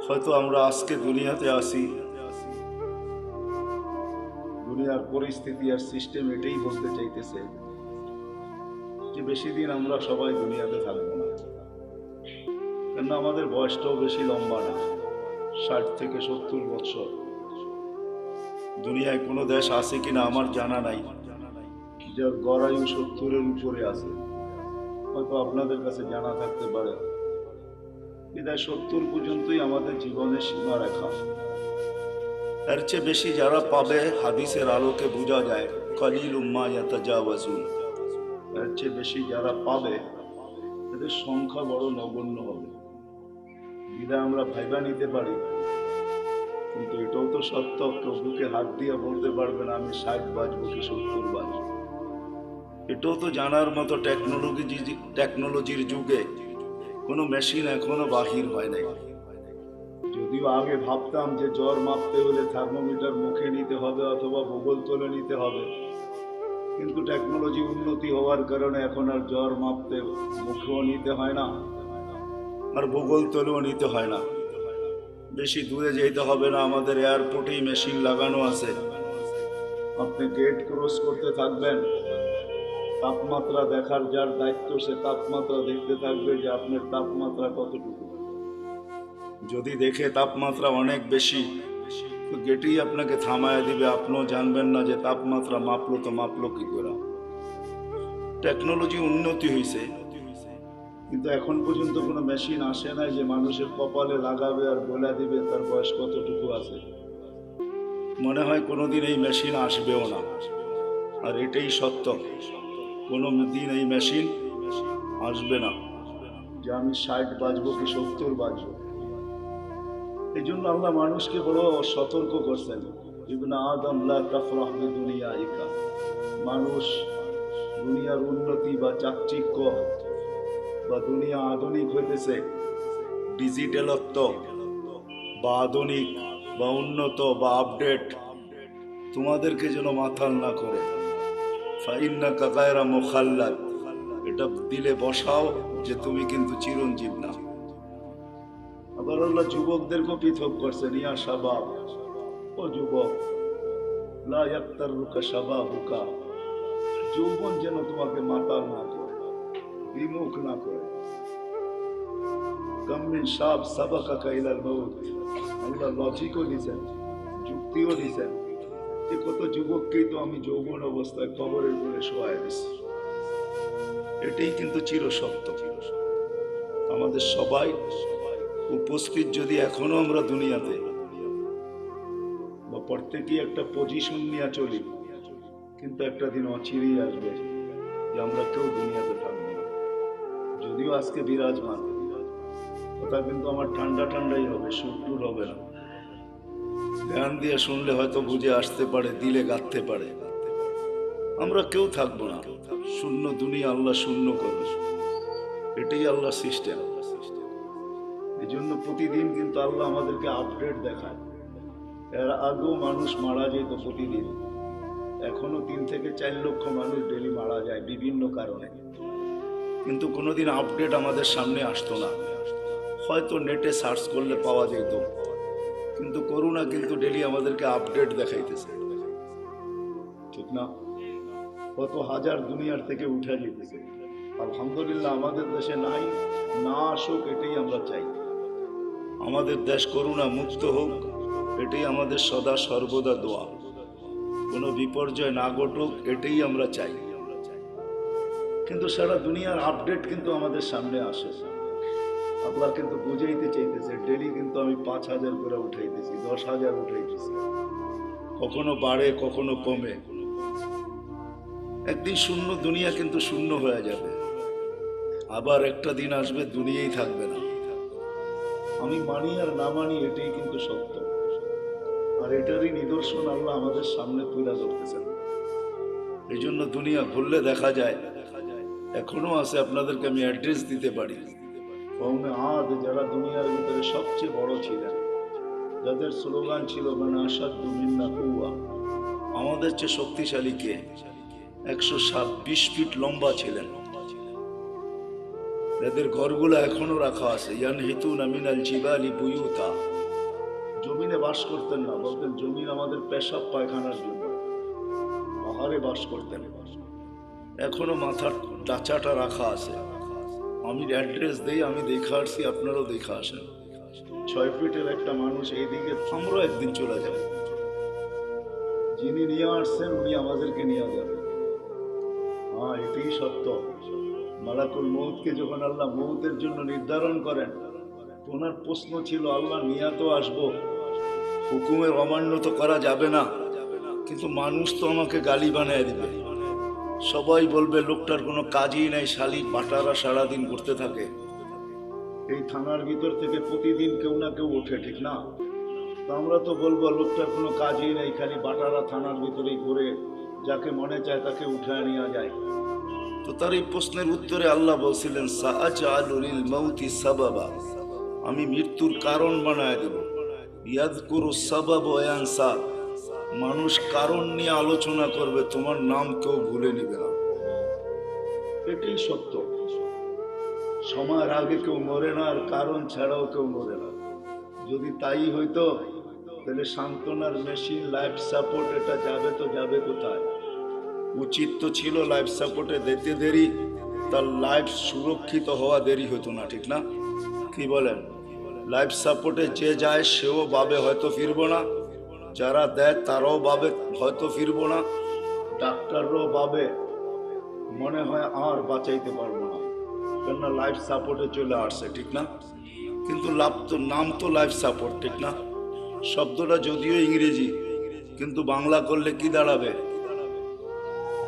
Speaker 1: হয়তো আমরা আজকে দুনিয়াতে আসি, দুনিয়ার পরিস্থিতি আর সিস্টেম এটাই বলতে চাইতেছে যে বেশি দিন আমরা সবাই দুনিয়াতে থাকবো না। কেন আমাদের বয়সটাও বেশি লম্বা না, 60 থেকে 70 বছর। দুনিয়ায় কোনো দেশ আছে কিনা আমার জানা নাই যার গড়ায়ু 70-এর উপরে আছে। হয়তো আপনাদের কাছে জানা থাকতে পারে। বিদায় 70 পর্যন্তই আমাদের জীবনের সীমারেখা। এর চেয়ে বেশি যারা পাবে হাদিসের আলোকে বোঝা যায় কালিলুম মা ইয়াতাজাওয়াজুন। এর চেয়ে বেশি যারা পাবে এদের সংখ্যা বড় নগণ্য হবে। বিদায় আমরা ভাইবা নিতে পারি, কিন্তু এটাও তো সত্য, কেউ বুকে হাত দিয়ে বলতে পারবে না আমি 60 বাজবো কি 70 বাজবো। এটাও তো জানার মতো টেকনোলজির যুগে কোনো মেশিন এখনো বাহির হয় নাই। যদিও আগে ভাবতাম যে জ্বর মাপতে হলে থার্মোমিটার মুখে নিতে হবে অথবা ভূগোল তলে নিতে হবে, কিন্তু টেকনোলজি উন্নতি হওয়ার কারণে এখন আর জ্বর মাপতে মুখেও নিতে হয় না আর ভূগোল তলেও নিতে হয় না। বেশি দূরে যেতে হবে না, আমাদের এয়ারপোর্টেই মেশিন লাগানো আছে। আপনি গেট ক্রস করতে থাকবেন, তাপমাত্রা দেখার যার দায়িত্ব সে তাপমাত্রা দেখতে থাকবে যে আপনার তাপমাত্রা কতটুকু। যদি দেখে তাপমাত্রা অনেক বেশি তো গেটেই আপনাকে থামায় দিবে, আপনিও জানবেন না যে তাপমাত্রা মাপলো তো মাপলো কি করে। টেকনোলজি উন্নতি হয়েছে, কিন্তু এখন পর্যন্ত কোনো মেশিন আসে নাই যে মানুষের কপালে লাগাবে আর বলে দিবে তার বয়স কতটুকু আছে। মনে হয় কোনোদিন এই মেশিন আসবেও না। আর এটাই সত্য, কোনো দিন এই মেশিন আসবে না যে আমি 60 বাজবো কি 70 বাজবো। এই জন্য আল্লাহ মানুষকে বড় সতর্ক করছেন, ইবনে আদম লা তাফরাহ বিদুনিয়াইকা, মানুষ দুনিয়ার উন্নতি বা চাকচিক্য বা দুনিয়া আধুনিক হইতেছে, ডিজিটালত্ব বা আধুনিক বা উন্নত বা আপডেট তোমাদেরকে যেন মাথাল না করে। ফাইন্নাকা গায়রা মুখাল্লাদ, এটা দিলে বসাও যে তুমি কিন্তু চিরঞ্জীব না। আবার আল্লাহ যুবকদেরকে পৃথক করছেন, ইয়া শাবাব, ও যুবক, লা ইয়াক্তারুকা শাবাবুকা, যৌবন যেন তোমাকে মাতাল না করে, বিমুখ না করে। কাম মিন শাব সাবাকাকা ইলাল মাউত, আল্লাহ লজিকও দিয়েছেন, যুক্তিও দিয়েছেন যে কত যুবককেই তো আমি যৌবন অবস্থায় কবরের উপরে শোয়াই দিছি। এটাই কিন্তু চিরসত্য। আমাদের সবাই উপস্থিত যদি এখনো আমরা দুনিয়াতে বা প্রত্যেকেই একটা পজিশন নিয়ে চলি, কিন্তু একটা দিন অচিরেই আসবে যে আমরা কেউ দুনিয়াতে থাকবো না। যদিও আজকে বিরাজমান, কথা কিন্তু আমার ঠান্ডা ঠান্ডাই হবে, সুরটুর হবে না। ধ্যান দিয়ে শুনলে হয়তো বুঝে আসতে পারে, দিলে গাঁথতে পারে। আমরা কেউ থাকবো না, শূন্য দুনিয়া আল্লাহ শূন্য করবে, এটাই আল্লাহ সিস্টেম। এই জন্য প্রতিদিন কিন্তু আল্লাহ আমাদেরকে আপডেট দেখায়। এর আগেও মানুষ মারা যেত প্রতিদিন, এখনো 3 থেকে 4 লক্ষ মানুষ ডেলি মারা যায় বিভিন্ন কারণে, কিন্তু কোনোদিন আপডেট আমাদের সামনে আসতো না। হয়তো নেটে সার্চ করলে পাওয়া যেত, কিন্তু করোনা কিন্তু ডেলি আমাদেরকে আপডেট দেখাইতেছে, ঠিক না? কত হাজার দুনিয়ার থেকে উঠে যেতেছে। আলহামদুলিল্লাহ আমাদের দেশে নাই, না আসুক এটাই আমরা চাই। আমাদের দেশ করোনা মুক্ত হোক, এটাই আমাদের সদা সর্বদা দোয়া। কোনো বিপর্যয় না ঘটুক, এটাই আমরা চাই। কিন্তু সারা দুনিয়ার আপডেট কিন্তু আমাদের সামনে আসে। আল্লাহ কিন্তু বুঝাইতে চাইতেছে, ডেলি কিন্তু আমি 5,000 করে উঠাইতেছি, 10,000 উঠাইতেছি, কখনো বাড়ে কখনো কমে। একদিন শূন্য দুনিয়া কিন্তু শূন্য হয়ে যাবে, আবার একটা দিন আসবে দুনিয়াই থাকবে না। আমি মানি আর না মানি, এটাই কিন্তু সত্য। আর এটারই নিদর্শন আল্লাহ আমাদের সামনে তুলে ধরতেছেন। এই জন্য দুনিয়া ঘুরলে দেখা যায়, এখনো আছে, আপনাদেরকে আমি অ্যাড্রেস দিতে পারি। কওমে আদ যারা দুনিয়ার ভিতরে সবচেয়ে বড় ছিলেন, যাদের স্লোগান ছিল মানে আসাদু মিন্না কুওয়া, আমাদের চেয়ে শক্তিশালী কে? 120 ফিট লম্বা ছিলেন, এদের ঘরগুলো এখনো রাখা আছে। ইয়ানহিতুনা মিনাল জিবালি বুয়ুতা, জমিনে বাস করতেন না, বলতেন জমিন আমাদের পেশাব পায়খানার জন্য, পাহাড়ে বাস করতেন। এখনো মাথার ডাচাটা রাখা আছে। আমি অ্যাড্রেস দেই, আমি দেখে আসছি, আপনারাও দেখে আসেন। 6 ফিটের একটা মানুষ এইদিকে, আমরাও একদিন চলে যাব। যিনি নিয়ে আসছেন উনি আমাদেরকে নিয়ে যাবেন। হ্যাঁ, এটাই সত্য। মালাকুল মউতকে যখন আল্লাহ মউতের জন্য নির্ধারণ করেন, ওনার প্রশ্ন ছিল, আল্লাহ নিয়ে তো আসবো, হুকুমের অমান্য তো করা যাবে না, কিন্তু মানুষ তো আমাকে গালি বানিয়ে দিবে, সবাই বলবে লোকটার কোনো কাজই নাই, শালিক বাটারা সারাদিন করতে থাকে। এই থানার ভিতর থেকে প্রতিদিন কেউ না কেউ ওঠে, ঠিক না? তো আমরা তো বলবো লোকটার কোনো কাজই নেই, খালি বাটারা থানার ভিতরেই ঘুরে, যাকে মনে চায় তাকে উঠায় নিয়ে যায়। তো তার এই প্রশ্নের উত্তরে আল্লাহ বলছিলেন, সাআজআলু লিল মাউতি সাবাবা, আমি মৃত্যুর কারণ বানায় দেব। ইয়াযকুরু সাবাব ওয়া ইয়ানসা, মানুষ কারণ নিয়ে আলোচনা করবে, তোমার নাম কেউ ভুলে নিবে না। এটাই সত্য। সময়ের আগে কেউ মরে না, আর কারণ ছাড়াও কেউ মরে না। যদি তাই হইতো তাহলে সান্ত্বনার মেশিন, লাইফ সাপোর্ট, এটা যাবে তো যাবে কোথায়? উচিত তো ছিল লাইফ সাপোর্টে দিতে দেরি, তার লাইফ সুরক্ষিত হওয়া দেরি হতো না, ঠিক না? কি বলেন? লাইফ সাপোর্টে যে যায় সেও ভাবে হয়তো ফিরবো না, যারা দেয় তারাও ভাবে হয়তো ফিরবো না, ডাক্তাররাও ভাবে মনে হয় আর বাঁচাইতে পারবো না, কেননা লাইফ সাপোর্টে চলে আসছে, ঠিক না? কিন্তু লাভ তো, নাম তো লাইফ সাপোর্ট, ঠিক না? শব্দটা যদিও ইংরেজি, কিন্তু বাংলা করলে কি দাঁড়াবে?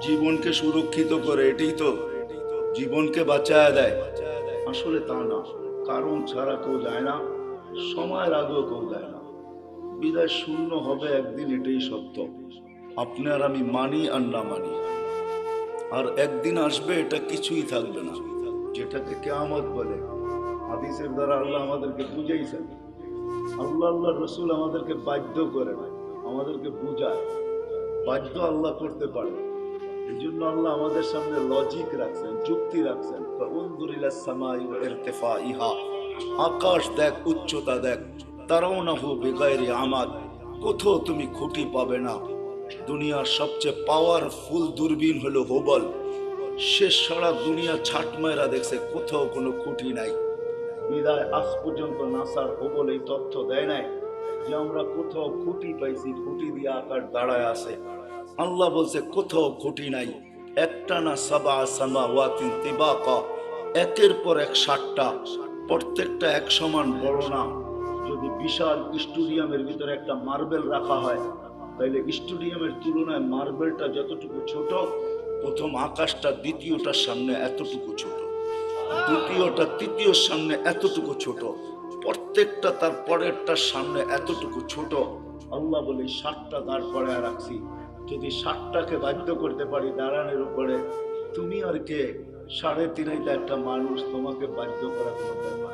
Speaker 1: জীবনকে সুরক্ষিত করে, এটাই তো জীবনকে বাঁচায় দেয়। আসলে তা না, কারণ ছাড়া কেউ যায় না, সময়ের আগেও কেউ যায় না। বিদায় শূন্য হবে একদিন, এটাই সত্য। আপনি আর আমি মানি আর না মানি, আর একদিন আসবে এটা কিছুই থাকবে না, যেটাকে কিয়ামত বলে। হাদিসের দ্বারা আল্লাহ আমাদেরকে বুঝাইছেন। আল্লাহ রসুল আমাদেরকে বাধ্য করে না, আমাদেরকে বুঝায়। বাধ্য আল্লাহ করতে পারে, এই জন্য আল্লাহ আমাদের সামনে লজিক রাখছেন, যুক্তি রাখছেন। আকাশ দেখ, উচ্চতা দেখ, তারাউনাহু বিগাইরি আমাদ, কোথাও তুমি খুঁটি পাবে না। দুনিয়ার সবচেয়ে পাওয়ারফুল দূরবীন হলো হুবল, সে সারা দুনিয়া ছাট মায়েরা দেখছে, কোথাও কোনো খুঁটি নাই। বিদায় আজ পর্যন্ত নাসার হুবল এই তথ্য দেয় নাই যে আমরা কোথাও খুঁটি পাইছি, খুঁটি দিয়ে আকাশ দাঁড়ায় আছে। আল্লাহ বলছে কোথাও খুঁটি নাই। একটা না সাবা সামাওয়াতিন তিবাকা, একের পর এক 7টা, প্রত্যেকটা এক সমান বড় না। যদি বিশাল স্টেডিয়ামের ভিতরে একটা মার্বেল রাখা হয়, তাইলে স্টেডিয়ামের তুলনায় মার্বেলটা যতটুকু ছোট, প্রথম আকাশটা দ্বিতীয়টার সামনে এতটুকু ছোট, দ্বিতীয়টা তৃতীয়র সামনে এতটুকু ছোট, প্রত্যেকটা তার পরেরটার সামনে এতটুকু ছোট। আল্লাহ বলে 7টা দাঁড় করায় রাখছি, যদি 7টাকে বাধ্য করতে পারি দাঁড়ানোর উপরে, তুমি আর কে? 3.5 একটা মানুষ, তোমাকে বাধ্য করা কোনো ব্যাপার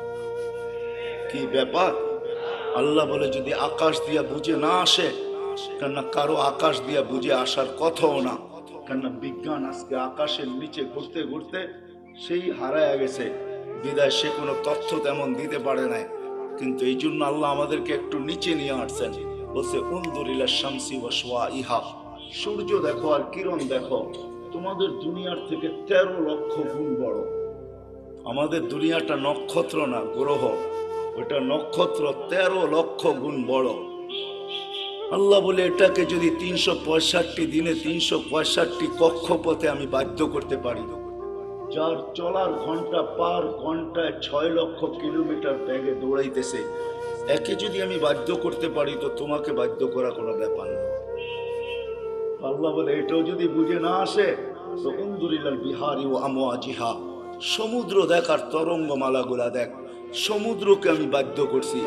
Speaker 1: কি ব্যাপার? আল্লাহ বলে যদি আকাশ দিয়া বুঝে না আসে, কেননা কারো আকাশ দিয়া বুঝে আসার কথাও না, কেননা বিজ্ঞান আজকে আকাশের নিচে ঘুরতে ঘুরতে সেই হারায় গেছে। বিদায় সে কোনো তথ্য তেমন দিতে পারে নাই। কিন্তু এই জন্য আল্লাহ আমাদেরকে একটু নিচে নিয়ে আসছেন। বলছে উনদুরিলা শামসি ওয়া শুআইহা, সূর্য দেখো আর কিরণ দেখো, তোমাদের দুনিয়ার থেকে 13 লক্ষ গুণ বড়। আমাদের দুনিয়াটা নক্ষত্র না গ্রহ, ওটা নক্ষত্র 13 লক্ষ গুণ বড়। আল্লাহ বলে এটাকে যদি 365 দিনে 365 কক্ষপথে আমি বাধ্য করতে পারি, যার চলার ঘন্টা পার ঘন্টায় 6 লক্ষ কিলোমিটার বেগে দৌড়াইতেছে, একে যদি আমি বাধ্য করতে পারি, তো তোমাকে বাধ্য করা কোনো ব্যাপার না। আল্লাহ বলে এটাও যদি বুঝে না আসে, তো উনদুরিলাল বিহারি ও আমওয়াজিহা, সমুদ্র দেখ আর তরঙ্গমালাগুলা দেখ। সমুদ্রকে আমি বাধ্য করছি।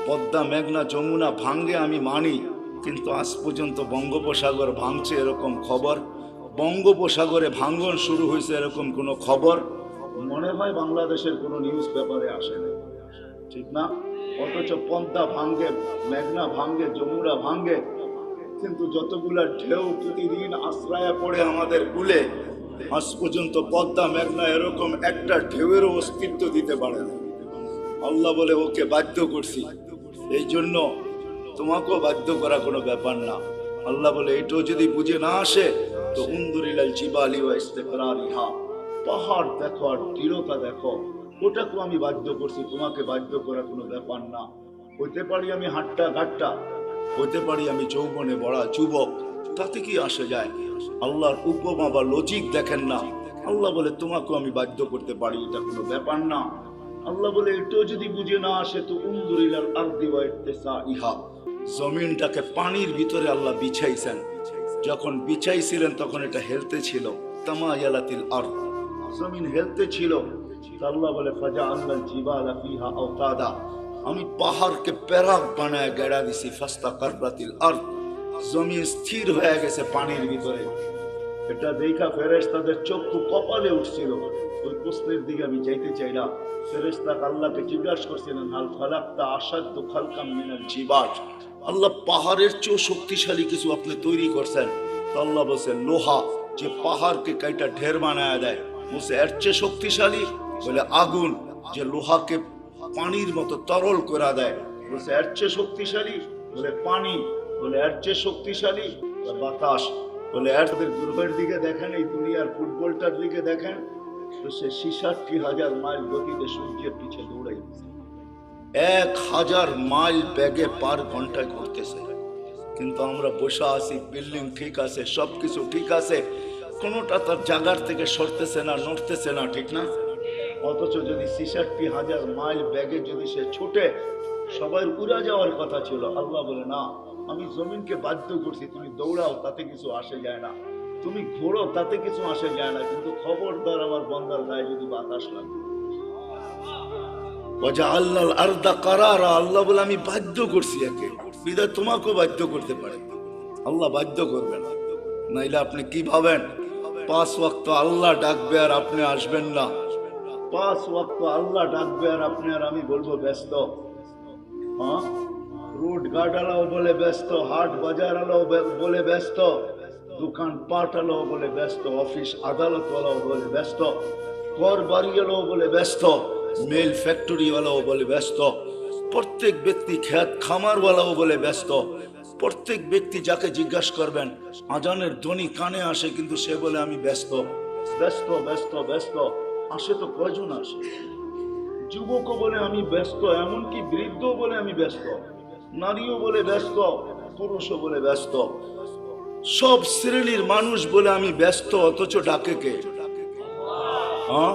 Speaker 1: পদ্মা, মেঘনা, যমুনা ভাঙ্গে আমি মানি, কিন্তু আজ পর্যন্ত বঙ্গোপসাগর ভাঙছে এরকম খবর, বঙ্গোপসাগরে ভাঙ্গন শুরু হয়েছে এরকম কোনো খবর মনে হয় বাংলাদেশের কোনো নিউজ পেপারে আসে না, ঠিক না? অথচ পদ্মা ভাঙ্গে, মেঘনা ভাঙ্গে, যমুনা ভাঙ্গে, কিন্তু যতগুলা ঢেউ প্রতিদিন আশ্রয় পড়ে আমাদের কুলে, আজ পর্যন্ত পদ্মা, মেঘনা এরকম একটা ঢেউয়েরও অস্তিত্ব দিতে পারে না। আল্লাহ বলে ওকে বাধ্য করছি, এই জন্য তোমাকেও বাধ্য করা কোনো ব্যাপার না। আল্লাহ বলে এটাও যদি বুঝে না আসে, তো উনদুরিলাল জিবালি ওয়া ইস্তিকরারিহা, পাহাড় দেখো আর দৃঢ়তা দেখো, ওটাকেও আমি বাধ্য করছি, তোমাকে বাধ্য করা কোনো ব্যাপার না। হইতে পারি আমি হাট্টা ঘাট্টা, হতে পারি আমি যৌবনে বড়া যুবক, তাতে কি আসে যায়? আল্লাহর উপমা বা লজিক দেখেন না। আল্লাহ বলে তোমাকেও আমি বাধ্য করতে পারি, এটা কোনো ব্যাপার না। আল্লাহ বলে এটাও যদি বুঝে না আসে, তো উনদুরিলাল আরদি ওয়া ইত্তিসাইহা, জমিনটাকে পানির ভিতরে আল্লাহ বিছাইছেন। যখন বিছাইছিলেন তখন এটা হেলতে ছিল, তামায়ালাতিল আরদ, জমিন হেলতে ছিল। আল্লাহ বলে ফাজআলনাল জিবালা ফিহা আওতাদা, আমি পাহাড়কে প্যারাক বানায় গেড়া দিছি, ফাস্তাকাররাতিল আরদ, জমিন স্থির হয়ে গেছে পানির ভিতরে। এটা দেখা ফেরেশতাদের চক্ষু কপালে উঠছিল। ওই প্রশ্নের দিকে আমি যাইতে চাইলাম। ফেরেশতা আল্লাহকে জিজ্ঞাসা করছিলেন, হাল খালাকতা আশাদ্দু খালকাম মিনাল জিবাল, আল্লাহ পাহাড়ের চেয়েও শক্তিশালী কিছু আপনি তৈরি করছেন? তো আল্লাহ বলছে লোহা, যে পাহাড়কে কাইটা ঢের বানায় দেয়, বলছে এর চেয়ে শক্তিশালী? বলে আগুন, যে লোহাকে পানির মতো তরল করে দেয়, বলছে এর চেয়ে শক্তিশালী? বলে পানি, বলে এর চেয়ে শক্তিশালী? বাতাস, বলে এর গ্রহের দিকে দেখেন, এই দুনিয়ার ফুটবলটার দিকে দেখেন, তো সে 66,000 মাইল গতিতে সূর্যের পিছে দৌড়াইতেছে, 1000 মাইল বেগে পার ঘন্টায় ঘুরতেছে। কিন্তু আমরা বসে আছি, বিল্ডিং ঠিক আছে, সবকিছু ঠিক আছে, কোনোটা তার জায়গার থেকে সরতেছে না, নড়তেছে না, ঠিক না? অথচ যদি 66,000 মাইল ব্যাগে যদি সে ছুটে, সবাই উড়া যাওয়ার কথা ছিল। আল্লাহ বলে না, আমি জমিনকে বাধ্য করছি, তুমি দৌড়াও, তাতে কিছু আসে যায় না। তুমি ঘোরো তাতে কিছু আসে যায় না, কিন্তু খবরদার আমার বন্দার গায়ে যদি বাতাস লাগে। ওয়াজআলনাল আরদা কারারা, আল্লাহ বলে আমি বাধ্য করছি একে, বিধায় তোমাকেও বাধ্য করতে পারে। আল্লাহ বাধ্য করবে না, নাইলে আপনি কি ভাবেন 5 ওয়াক্ত আল্লাহ ডাকবে আর আপনি আসবেন না? 5 ওয়াক্ত আল্লাহ ডাকবে আর আপনি আর আমি বলবো ব্যস্ত? হ্যাঁ, রোড গার্ডালাও বলে ব্যস্ত, হাট বাজার আলাও বলে ব্যস্ত, দোকান পাট আলাও বলে ব্যস্ত, অফিস আদালত ওয়ালাও বলে ব্যস্ত, ঘর বাড়ি আলাও বলে ব্যস্ত, মেল ফ্যাক্টরি ওয়ালাও বলে ব্যস্ত, প্রত্যেক ব্যক্তি খেত খামারওয়ালাও বলে ব্যস্ত। প্রত্যেক ব্যক্তি যাকে জিজ্ঞাসা করবেন আজানের ধ্বনি কানে আসে, কিন্তু সে বলে আমি ব্যস্ত। ব্যস্ত ব্যস্ত ব্যস্ত আসে তো কয়জন আসে? যুবকও বলে আমি ব্যস্ত, এমনকি বৃদ্ধ বলে আমি ব্যস্ত, নারীও বলে ব্যস্ত, পুরুষও বলে ব্যস্ত, সব শ্রেণীর মানুষ বলে আমি ব্যস্ত। অথচ ডাকে কে? হ্যাঁ,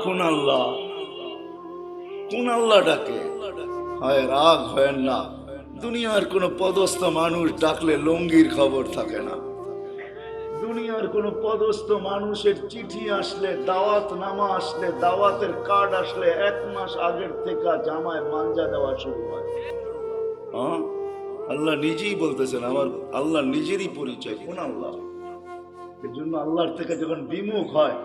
Speaker 1: কোন আল্লাহ? কোন আল্লাহ ডাকে? হায়, রাগ হয় না। দুনিয়ার কোন পদস্থ মানুষ ডাকলে লঙ্গির খবর থাকে না। দুনিয়ার কোন পদস্থ মানুষের চিঠি আসলে, দাওয়াত নামা আসলে, দাওয়াতের কার্ড আসলে 1 মাস আগের থেকে জামায় মাঞ্জা দেওয়া শুরু হয়। হ্যাঁ, আল্লাহ নিজেই বলতেছেন, আমার আল্লাহ নিজেরই পরিচয়। কোন আল্লাহ? এর জন্য আল্লাহর থেকে যখন বিমুখ হয়,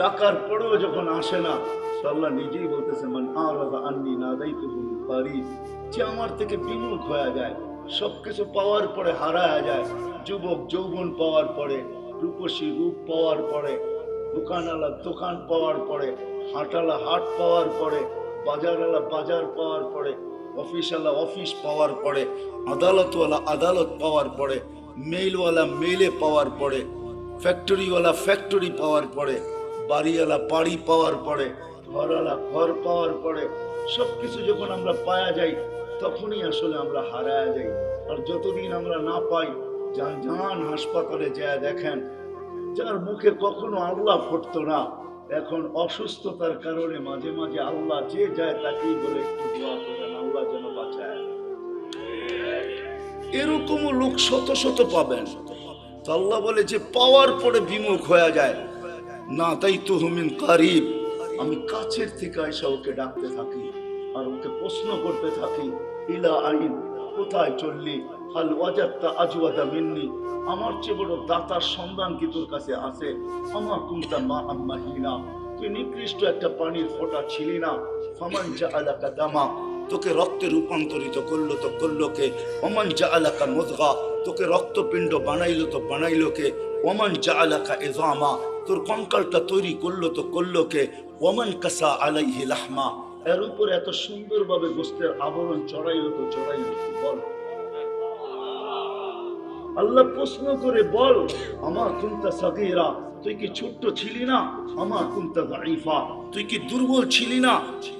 Speaker 1: ডাকার পরেও যখন আসে না, তো আল্লাহ নিজেই বলতেছে মান আরাদা আন্নী নাদাইতুহু কারীব, যে আমার থেকে বিমুখ হয়ে যায়, সবকিছু পাওয়ার পরে হারায় যায়। যুবক যৌবন পাওয়ার পরে, রূপসী রূপ পাওয়ার পরে, দোকানওয়ালা দোকান পাওয়ার পরে, হাটালা হাট পাওয়ার পরে, বাজারওয়ালা বাজার পাওয়ার পরে, অফিসওয়ালা অফিস পাওয়ার পরে, আদালতওয়ালা আদালত পাওয়ার পরে, মেইলওয়ালা মেইলে পাওয়ার পরে, ফ্যাক্টরিওয়ালা ফ্যাক্টরি পাওয়ার পরে, বাড়িওয়ালা বাড়ি পাওয়ার পরে, ঘরওয়ালা ঘর পাওয়ার পরে, সবকিছু যখন আমরা পাওয়া যাই, তখনই আসলে আমরা হারায় যাই। আর যতদিন আমরা না পাই, যান হাসপাতালে যায় দেখেন, যার মুখে কখনো আল্লাহ ফুটতো না, এখন অসুস্থতার কারণে মাঝে মাঝে আল্লাহ যে যায় তাকেই বলে একটু দোয়া করেন, আল্লাহ যেন বাঁচায়। এরকমও লোক শত শত পাবেন। আল্লাহ বলে যে পাওয়ার পরে বিমুখ হয়ে যায়, না তাই তো হুমিন কারিব, আমি কাছের থেকে এসে ওকে ডাকতে থাকি আর ওকে প্রশ্ন করতে থাকি, ইলা আইন, কোথায় চললি? হাল ওয়াজাদতা আজওয়াদা মিন্নি, আমার চেয়ে বড় দাতার সন্ধান কি তোর কাছে আছে? আমার কুনতা মা আম্মাহিনা, তুই নিকৃষ্ট একটা পানির ফোঁটা ছিলি না। ফামান জাআলাকা দামা, তোকে রক্তে রূপান্তরিত করলো তো করলো কে? ওমান জাআলাকা মুদগা, তোকে রক্তপিণ্ড বানাইলো তো বানাইলো কে? ওমান জাআলাকা ইযামা, তোর কঙ্কালটা তৈরি করলো তো করলো কে? ওমান কাসা আলাইহি লাহমা, এর উপর এত সুন্দরভাবে গোস্তের আবরণ চড়াইলো তো চড়াইলো কে? বল। আল্লাহ প্রশ্ন করে, বল, আমা কুনতা সাগীরা, তুই কি ছোট্ট ছিলি না? আমা কুনতা দাঈফা, তুই কি দুর্বল ছিলি না?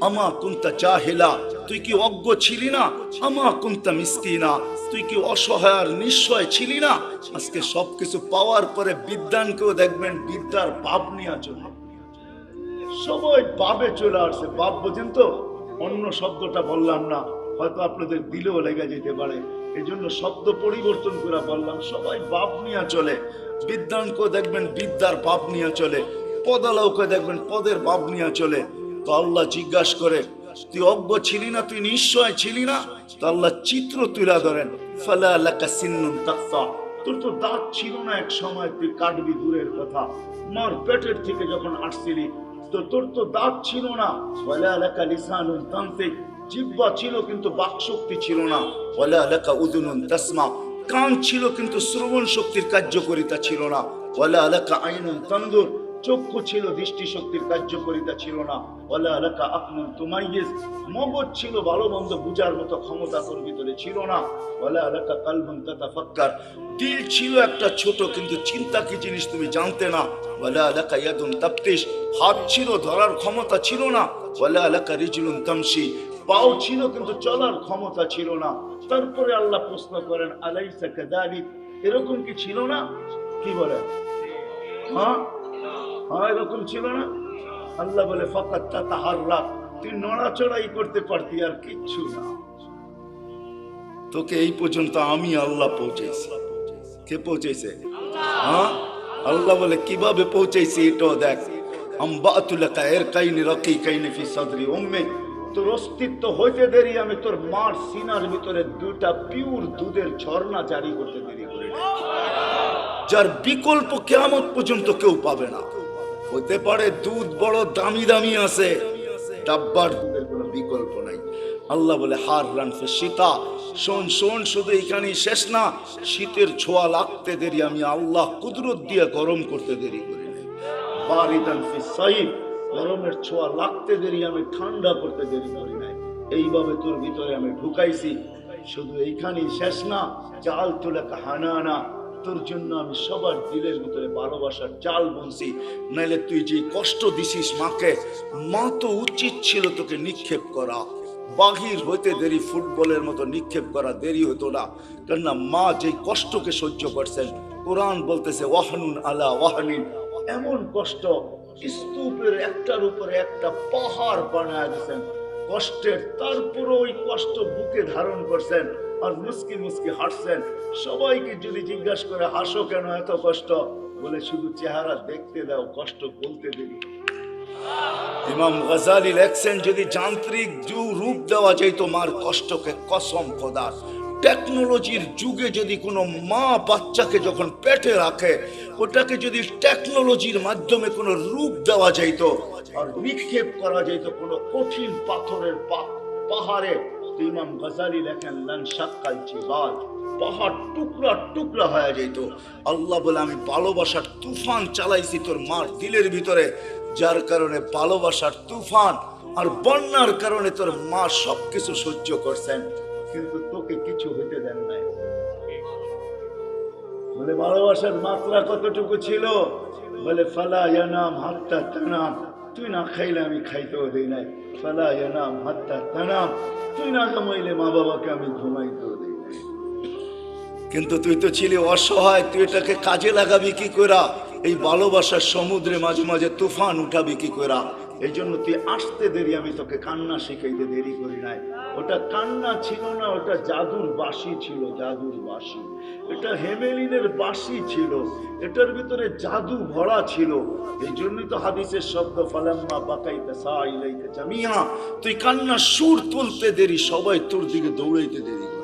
Speaker 1: আমা কুনতা জাহিলা, তুই কি অজ্ঞ ছিলি না? আমা কুনতা মিসকিনা, তুই কি অসহায় আর নিঃস্বয় ছিলি না? আজকে সবকিছু পাওয়ার পরে বিদ্যানকেও দেখবেন বিদ্যার বাপ নিয়ে চলে, সবাই বাবে চলে আসছে। বাপ বোঝেন তো, অন্য শব্দটা বললাম না, হয়তো আপনাদের দিলেও লেগে যেতে পারে, এই জন্য শব্দ পরিবর্তন করে বললাম। সবাই বাপ নিয়ে চলে, বিদ্যানকেও দেখবেন বিদ্যার বাপ নিয়ে চলে, পদালাওকে দেখবেন পদের বাপ নিয়ে চলে। তো আল্লাহ জিজ্ঞাসা করে, তুই অজ্ঞ ছিলি না? তুই নিশ্চয় ছিলি না? তো আল্লাহ চিত্র তুলে ধরেন, ফালা লাকা সিন্নুন তাকতা, তোর তো দাঁত ছিল না এক সময়, তুই কাটবি দূরের কথা, মার পেটের থেকে যখন আসছিলি তো তোর তো দাঁত ছিল না। ওয়ালা লাকা লিসানুন তানতিক, জিহ্বা ছিল কিন্তু বাকশক্তি ছিল না। ওয়ালা লাকা উযুনুন তাসমা, কান ছিল কিন্তু শ্রবণ শক্তির কার্যকারিতা ছিল না। ওয়ালা লাকা আইনুন তানদুর, চক্ষু ছিল দৃষ্টি শক্তির কার্যকারিতা ছিল না। ওয়ালা লাকা আকলুন তুমাইয়িজ, মগজ ছিল ভালো মন্দ বুঝার মতো ক্ষমতা তোর ভিতরে ছিল না। ওয়ালা লাকা কালবুন তাতাফাক্কার, দিল ছিল একটা ছোট কিন্তু চিন্তা কি জিনিস তুমি জানতে না। ওয়ালা লাকা ইয়াদুন তাবতিশ, হাত ছিল ধরার ক্ষমতা ছিল না। ওয়ালা লাকা রিজলুন তামশি, পাও ছিল কিন্তু চলার ক্ষমতা ছিল না। তারপরে আল্লাহ প্রশ্ন করেন, আলাইসা কাযালিক, এরকম কি ছিল না? কি বলেন? হ্যাঁ হ্যাঁ, এরকম ছিল না? আল্লাহ বলে, ফাকাত তাতাহাররাক, তুই নড়াচড়াই করতে পারতি, আর কিচ্ছু না। তোকে এই পর্যন্ত আমি আল্লাহ পৌঁছেছি। কে পৌঁছেছে? হ্যাঁ, আল্লাহ বলে কিভাবে পৌঁছাইছি এটাও দেখ। আম্বাতুলাকা ইরকাইনি রাকিকাইনি ফি সাদরি উম্মি, তোর অস্তিত্ব হইতে দেরি আমি তোর মার সিনার ভিতরে দুটা পিওর দুধের ঝর্ণা জারি করতে দেরি করি না, যার বিকল্প কিয়ামত পর্যন্ত কেউ পাবে না। হতে পারে দুধ বড় দামি দামি আছে, ডাব্বার দুধের কোনো বিকল্প নাই। আল্লাহ বলে হার রান ফে শীতা, শোন শোন, শুধু এখানেই শেষ না, শীতের ছোঁয়া লাগতে দেরি আমি আল্লাহ কুদরত দিয়ে গরম করতে দেরি করি নাই। বারিদান ফি সাইফ, গরমের ছোঁয়া লাগতে দেরি আমি ঠান্ডা করতে দেরি করি নাই। এইভাবে তোর ভিতরে আমি ঢুকাইছি, শুধু এইখানেই শেষ না, জাল তুলে হানানা, তোর জন্য আমি সবার দিলের ভিতরে ভালোবাসার জাল বুনছি। নাইলে তুই যে কষ্ট দিছিস মাকে, মা তো উচিত ছিল তোকে নিক্ষেপ করা, বাহির হইতে দেরি ফুটবলের মতো নিক্ষেপ করা দেরি হতো না, কেননা মা যে কষ্টকে সহ্য করছেন, কোরআন বলতেছে ওয়াহনুন আলা ওয়াহনিন, এমন কষ্ট স্তূপের একটার উপরে একটা পাহাড় বানায় দিয়েছেন কষ্টের, তারপরে ওই কষ্ট বুকে ধারণ করছেন আর মুস্কি মুস্কি হাসছেন। সবাইকে যদি জিজ্ঞাসা করে হাসো কেন এত কষ্ট, বলে শুধু চেহারা দেখতে দাও, কষ্ট বলতে দেরি। ইমাম গাজালি লেখছেন যদি যান্ত্রিক রূপ দেওয়া যেত মার কষ্টকে, কসম খোদার, টেকনোলজির যুগে যদি কোনো মা বাচ্চাকে যখন পেটে রাখে, ওটাকে যদি টেকনোলজির মাধ্যমে কোনো রূপ দেওয়া যেত আর নিক্ষেপ করা যেত কোনো কঠিন পাথরের পাহাড়ে, ইমাম গাজালি লেখেন লান শাক্কাল জিবাল, পাহাড় টুকরা টুকরা হয়ে যেত। আল্লাহ বলে আমি ভালোবাসার তুফান চালাইছি তোর মার দিলের ভিতরে, যার কারণে ভালোবাসার তুফান আর বন্যার কারণে তোর মা সবকিছু সহ্য করছেন, কিন্তু তোকে কিছু হইতে দেন নাই। বলে ভালোবাসার মাত্রা কতটুকু ছিল, বলে ফালা ইয়ানাম হাত্তা তানাম, তুই না খাইলে আমি খাইতেও দেই নাই। ফালা ইয়ানাম হাত্তা তানাম, তুই না ঘুমাইলে মা বাবাকে আমি ঘুমাইতেও দেই নাই। কিন্তু তুই তো ছিলি অসহায়, তুই এটাকে কাজে লাগাবি কি করা? এই ভালোবাসার সমুদ্রে মাঝে মাঝে তুফান উঠাবি কি করা? এই জন্য তুই আসতে দেরি, আমি তোকে কান্না শিখাইতে দেরি করি নাই। ওটা কান্না ছিল না, ওটা জাদুর বাঁশি ছিল, জাদুর বাঁশি। এটা হেমেলিনের বাঁশি ছিল, এটার ভিতরে জাদু ভরা ছিল। এই জন্যই তো হাদিসের শব্দ ফালাম্মা বাকাইতে সাইলাইতে জামিয়া, তুই কান্না সুর তুলতে দেরি, সবাই তোর দিকে দৌড়াইতে দেরি করে।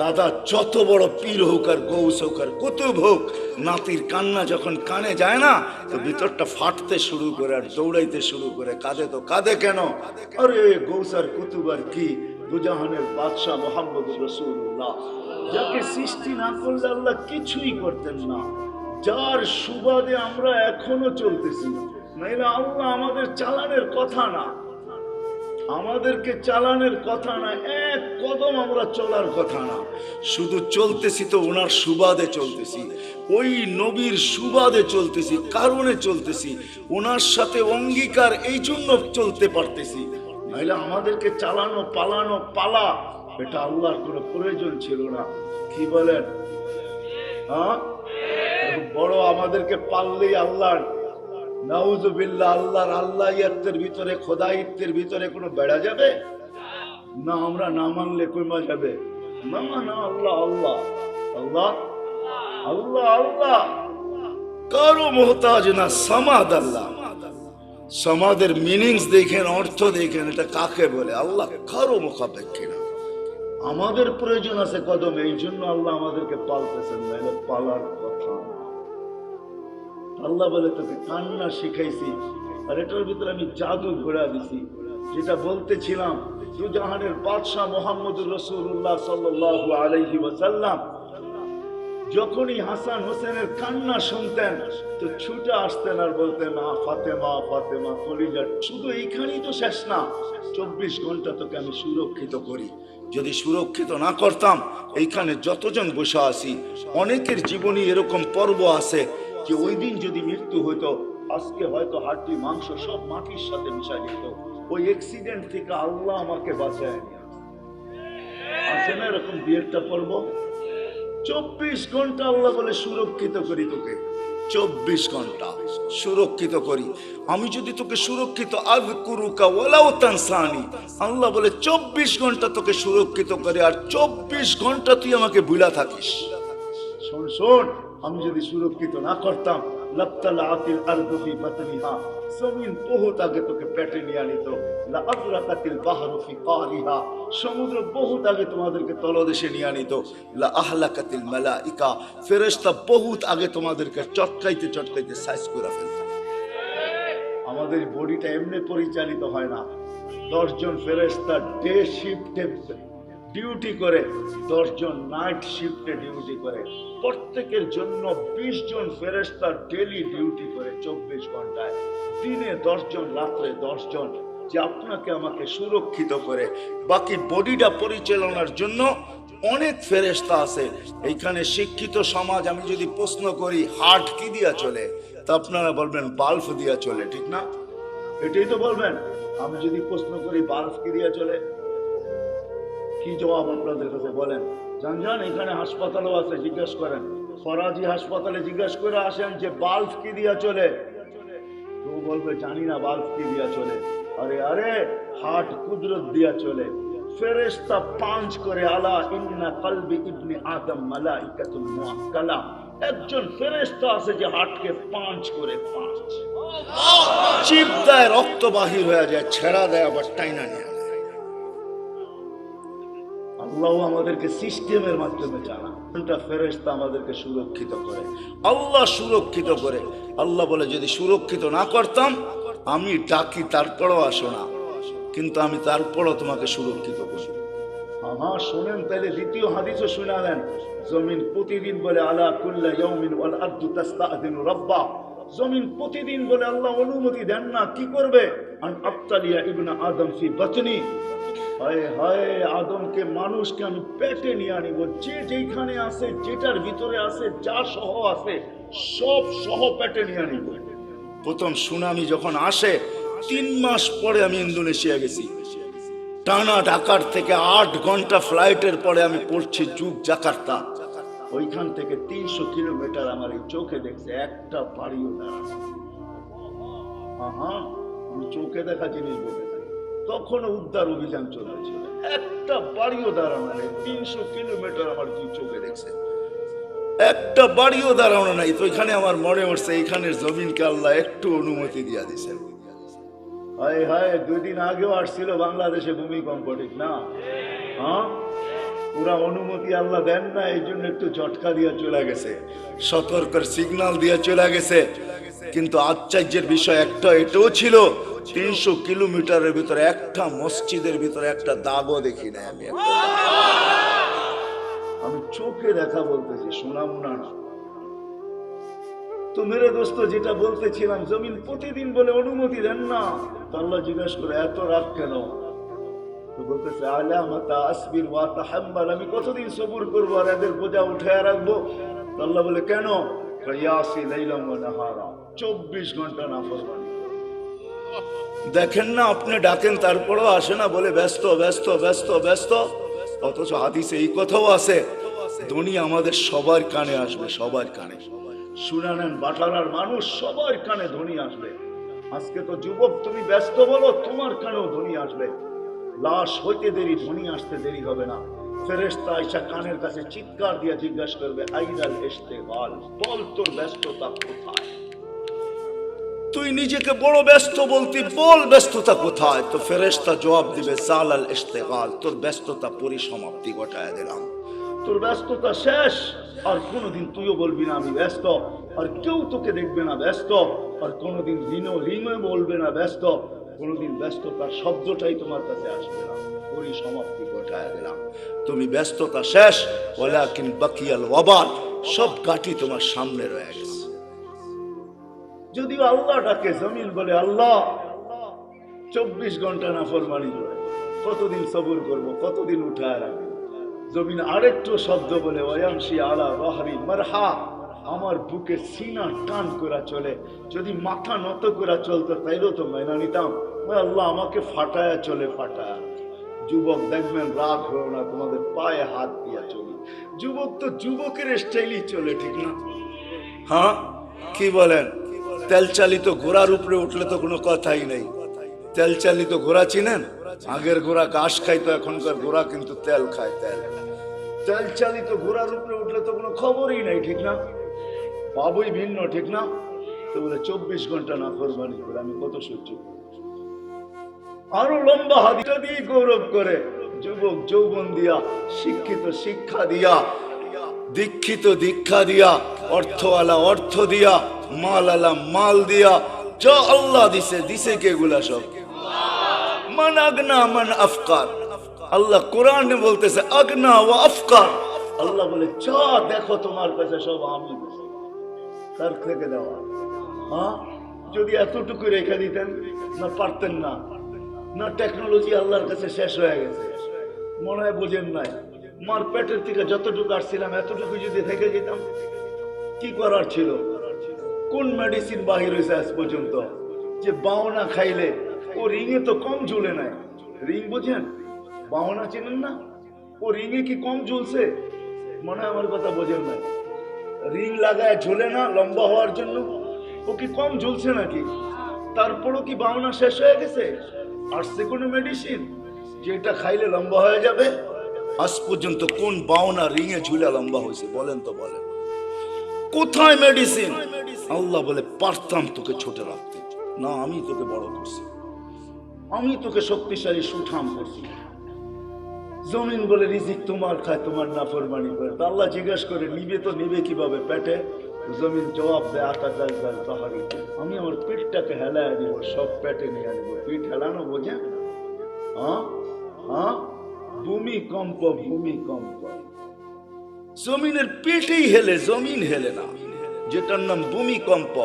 Speaker 1: দাদা যত বড় পীর হোক আর গৌস হোক আর কুতুব হোক, নাতির কান্না যখন কানে যায় না, তো ভিতরটা ফাটতে শুরু করে আর দৌড়াইতে শুরু করে। কাঁদে তো কাঁদে কেন? আরে গৌস আর কুতুব আর কি, দুজাহানের বাদশাহ মুহাম্মদুর রাসূলুল্লাহ, যাকে সৃষ্টি না করলে আল্লাহ কিছুই করতেন না, যার সুবাদে আমরা এখনো চলতেছি। নাইলে আল্লাহ আমাদের চালানের কথা না, আমাদেরকে চালানের কথা না, এক কদম আমরা চলার কথা না, শুধু চলতেছি তো ওনার সুবাদে চলতেছি, ওই নবীর সুবাদে চলতেছি, কারণে চলতেছি, ওনার সাথে অঙ্গীকার, এই জন্য চলতে পারতেছি। নাহলে আমাদেরকে চালানো পালানো পালা, এটা আল্লাহর কোনো প্রয়োজন ছিল না। কি বলেন? হ্যাঁ, বড় আমাদেরকে পাললেই আল্লাহর, নাউজুবিল্লাহ, আল্লাহর আল্লাহিয়াতের ভিতরে, খোদাইত্বের ভিতরে কোনো বেড়া যাবে না? আমরা না মানলে কইমা যাবে না? না, আল্লাহ আল্লাহ আল্লাহ আল্লাহ আল্লাহ, কারো মোহতাজ না, সামাদ আল্লাহ। সমাদের মিনিংস দেখেন, অর্থ দেখেন, এটা কাকে বলে? আল্লাহ কারো মুখাপেক্ষী না। আমাদের প্রয়োজন আছে কদমে, এই জন্য আল্লাহ আমাদেরকে পালতেছেন, নাহলে পালার কথা না। আল্লাহ বলে তোকে কান্না শিখাইছি, আর এটার ভিতরে আমি জাদু ঘোরা দিছি। যেটা বলতেছিলাম, দুজাহানের বাদশাহ মুহাম্মদুর রাসূলুল্লাহ সাল্লাল্লাহু আলাইহি ওয়াসাল্লাম যখনই হাসান হোসেনের কান্না শুনতেন তো ছুটে আসতেন আর বলতেন, ফাতেমা ফাতেমা কলিজা। শুধু এইখানেই তো শেষ না, 24 ঘন্টা তোকে আমি সুরক্ষিত করি। যদি সুরক্ষিত না করতাম, এইখানে যতজন বসে আছি অনেকের জীবনী এরকম পর্ব আছে যে ওই দিন যদি মৃত্যু হইতো, আজকে হয়তো হাড্ডি মাংস সব মাটির সাথে মিশা যেত। ওই অ্যাক্সিডেন্ট থেকে আল্লাহ আমাকে বাঁচায় নিয়ে আসে না, এরকম বিয়েরটা পর্ব। 24 ঘন্টা আল্লাহ বলে সুরক্ষিত করি তোকে, 24 ঘন্টা সুরক্ষিত করি। আমি যদি তোকে সুরক্ষিত আযকুরুকা ওয়ালাউ তানসানি, আল্লাহ বলে 24 ঘন্টা তোকে সুরক্ষিত করে, আর 24 ঘন্টা তুই আমাকে ভুলা থাকিস। শোন শোন, আমি যদি সুরক্ষিত না করতাম, লাবতালাআতিল আরদু ফি বাতনিহা, জমিন বহুত আগে তোকে পেটে নিয়ে আনিত। লাআগরাকাতিল বাহরু ফি কারিহা, সমুদ্র বহুত আগে তোমাদেরকে তলদেশে নিয়ে আনিত। লাআহলাকাতিল মালাইকা, ফেরেশতা বহুত আগে তোমাদেরকে চটকাইতে চটকাইতে সাইজ করে ফেলত। আমাদের বডিটা এমনি পরিচালিত হয় না। 10 জন ফেরেশতা ডে শিফটে ডিউটি করে, 10 জন নাইট শিফটে ডিউটি করে। প্রত্যেকের জন্য 20 জন ফেরেশতা ডেইলি ডিউটি করে 24 ঘন্টায়। দিনে 10 জন, রাত্রে 10 জন, যে আপনাকে আমাকে সুরক্ষিত করে। বাকি বডিটা পরিচালনার জন্য অনেক ফেরেশতা আছে। এইখানে শিক্ষিত সমাজ, আমি যদি প্রশ্ন করি হার্ট কি দিয়া চলে, তা আপনারা বলবেন বাল্ব দিয়া চলে, ঠিক না? এটাই তো বলবেন। আমি যদি প্রশ্ন করি বাল্ব কি দিয়া চলে, কি জবাব আপনাদের কাছে বলেন? জান এখানে হাসপাতালও আছে, জিজ্ঞাসা করেন। ফরাজি হাসপাতালে জিজ্ঞাসা করে আসেন যে বাল্ব কি দিয়া চলে, তো বলবে জানি না বাল্ব কি দিয়া চলে। আরে আরে, হার্ট কুদরত দিয়া চলে। ফেরেশতা পাঁচ করে, আলা ইন্না কলবি ইবনে আদম মালাইকাতুল মুআক্কালা, একজন ফেরেশতা আছে যে হার্টকে পাঁচ করে, পাঁচ চিপ দেয়, রক্ত বাহির হয়ে যায়, ছেড়া দেয়, আবার টাইনা নিয়ে। আল্লাহ আমাদেরকে সিস্টেমের মাধ্যমে জানা, ফেরেশতা আমাদেরকে সুরক্ষিত করে, আল্লাহ সুরক্ষিত করে। আল্লাহ বলে যদি সুরক্ষিত না করতাম, আমি ডাকি তারপরও আসো না, কিন্তু আমি তারপরও তোমাকে সুরক্ষিত করি। হ্যাঁ শোনেন, তাহলে দ্বিতীয় হাদিসও শুনালেন। জমিন প্রতিদিন বলে আলা কুল্লা ইয়াউমিন ওয়াল আরদু তাস্তাআযিনু রাব্বা, জমিন প্রতিদিন বলে আল্লাহ অনুমতি দেন না, কি করবে? আন আবতালিয়া ইবনা আদম ফি বাতনি, হায় হায়, আদমকে, মানুষকে আমি পেটে নিয়ে আনিব। যে যেখানে আছে, যেটার ভিতরে আছে, যা সহ আছে, সব সহ পেটে নিয়ে আনিব। প্রথম সুনামি যখন আসে, 3 মাস পরে আমি ইন্দোনেশিয়া গেছি। টানা ঢাকার থেকে 8 ঘন্টা ফ্লাইটের পরে আমি পড়ছি জুগ জাকার্তা। ওইখান থেকে 300 কিলোমিটার আমার এই চোখে দেখছে, একটা বাড়িও দাঁড়ানো। হ্যাঁ, আমি চোখে দেখা জিনিস বলতে চাই। তখনও উদ্ধার অভিযান চলেছিল, একটা বাড়িও দাঁড়ানো নেই। 300 কিলোমিটার আমার দুই চোখে দেখছে, একটা বাড়িও দাঁড়ানো নাই। তো এখানে আমার মনে হচ্ছে এইখানের জমিনকে আল্লাহ একটু অনুমতি দিয়া দিয়েছেন। হায় হায়, 2 দিন আগেও আসছিল বাংলাদেশে ভূমিকম্প, ঠিক না? হ্যাঁ, পুরা অনুমতি আল্লাহ দেন না, এই জন্য একটু ঝটকা দিয়ে চলে গেছে, সতর্কের সিগন্যাল দিয়ে চলে গেছে। কিন্তু আশ্চর্যের বিষয় একটা এটাও ছিল, 300 কিলোমিটারের ভিতরে একটা মসজিদের ভিতরে একটা দাগও দেখি না আমি। আমি চোখে দেখা বলতেছি, শোনামুনা না। তো মেরে দোস্ত, যেটা বলতেছিলাম, জমিন প্রতিদিন বলে অনুমতি দেন না। তো আল্লাহ জিজ্ঞাসা করে এত রাগ কেন? তো বলতেছে আলা মাতা আসবির ওয়া তাহাম্মাল, আমি কতদিন সবুর করবো আর এদের বোঝা উঠায় রাখবো? তো আল্লাহ বলে কেন? ইয়াসি লাইলাম ওয়া নাহারা, 24 ঘন্টা নাফরমানি। দেখেন না, আপনি ডাকেন তারপরও আসে না, বলে ব্যস্ত ব্যস্ত ব্যস্ত ব্যস্ত। অথচ হাদিসে এই কথাও আছে, দুনিয়া আমাদের সবার কানে আসবে, সবার কানে। শুনে নেন, বাটালার মানুষ, সবার কানে ধ্বনি আসবে। আজকে তো যুবক, তুমি ব্যস্ত বলো, তোমার কানেও ধ্বনি আসবে। লাশ হইতে দেরি, ধ্বনি আসতে দেরি হবে না। ফেরেশতা আয়েশা কানের কাছে চিৎকার দিয়ে জিজ্ঞাসা করবে, আইনাল ইশতিগাল, বল তোর ব্যস্ততা কোথায়? তুই নিজেকে বড় ব্যস্ত বলতি, বল ব্যস্ততা কোথায়? তো ফেরেশতা জবাব দিবে, জালাল ইশতিগাল, তোর ব্যস্ততা পরিসমাপ্তি ঘটায় দিলাম, তোর ব্যস্ততা শেষ। আর কোনোদিন তুইও বলবি না আমি ব্যস্ত, আর কেউ তোকে দেখবে না ব্যস্ত, আর কোনোদিন রিনো বলবে না ব্যস্ত, কোনোদিন ব্যস্ততার শব্দটাই তোমার কাছে আসবে না। পরিসমাপ্তি ঘটায় দিলাম, তুমি ব্যস্ততা শেষ। ওয়ালাকিন বাকিয়াল ওয়াবাল, সব কাটি তোমার সামনে রয়ে গেছে। যদিও আল্লাহ ডাকে, জমিন বলে আল্লাহ 24 ঘন্টা নাফরমানি করে, কতদিন সবর করবো, কতদিন উঠায় রাখবো? জমিন আরেকটু শব্দ বলে, ওয়ামশি আলা রাহরি মারহা, আমার বুকে সিনা টান করে চলে। যদি মাথা নত করে চলতো তাইলেও তো মেনে নিতাম। আল্লাহ আমাকে ফাটায়া চলে, ফাটায়া। যুবক দেখবেন, রাগ হলো না, তোমাদের পায়ে হাত দিয়া চলি। যুবক তো যুবকের স্টাইলই চলে, ঠিক না? হ্যাঁ, কি বলেন? তেল চালিত ঘোড়ার উপরে উঠলে তো কোনো কথাই নেই। তেল চালিত ঘোড়া চিনেন? আগের ঘোড়া ঘাস খাইতো, এখনকার ঘোড়া কিন্তু তেল খায়। তেল তেল চালিত ঘোড়ার উপরে উঠলে তো কোনো খবরই নাই, ঠিক না? পাবই ভিন্ন, ঠিক না? তো বলে 24 ঘন্টা না কোরবানি করে আমি কত সহ্য করব? আরো লম্বা হাদিটা দিয়ে গৌরব করে, যুবক যৌবন দিয়া, শিক্ষিত শিক্ষা দিয়া, দীক্ষিত দীক্ষা দিয়া, অর্থওয়ালা অর্থ দিয়া, মাল আলা মাল দিয়া, যা আল্লাহ দিছে, দিছে কে গুলা সব? মান আগনা মান আফকার। আল্লাহ কোরআনে বলতেছে আগনা ওয়া আফকার। আল্লাহ বলে যা দেখো তোমার কাছে সব আমি দিছি। কার থেকে দেওয়া? হ্যাঁ, যদি এতটুকু রেখে দিতেন না, পারতেন না। না টেকনোলজি আল্লাহর কাছে শেষ হয়ে গেছে, মনে হয় বোঝেন নাই। মার পেটের থেকে যতটুকু আসছিলাম এতটুকু যদি থেকে যেতাম, কি করার ছিল? কোন মেডিসিন বাহির হয়েছে আজ পর্যন্ত যে বাওনা খাইলে ও রিঙে তো কম ঝুলে নাই? রিং বোঝেন? বাওনা চেনেন না? ও রিঙে কি কম ঝুলছে? মনে হয় আমার কথা বোঝেন নাই। রিং লাগায় ঝুলে না লম্বা হওয়ার জন্য? ও কি কম ঝুলছে নাকি? তারপরও কি বাওনা শেষ হয়ে গেছে? আসছে কোনো মেডিসিন যেটা খাইলে লম্বা হয়ে যাবে? আজ পর্যন্ত কোন বাওনা রিঙে ঝুলে লম্বা হয়েছে বলেন তো, বলেন কোথায় মেডিসিন? আল্লাহ বলে পারতাম তোকে ছোট রাখতে, না আমি তোকে বড় করছি, আমি তোকে শক্তিশালী সুঠাম করছি। জমিন বলে রিজিক তোমার খায়, তোমার নাফরমানি করে। তো আল্লাহ জিজ্ঞেস করে নিবে তো নিবে কিভাবে পেটে? জমিন জবাব দেয় আটা গাছ গাছ পাহাড়ি, আমি আমার পেটটাকে হেলায় দিব, সব পেটে নিয়ে আনবো। পেট হেলানো বোঝেন? হ্যাঁ হ্যাঁ, ভূমিকম্প ভূমিকম্প, জমিনের পেটেই হেলে, জমিন হেলে না, যেটার নাম ভূমিকম্প।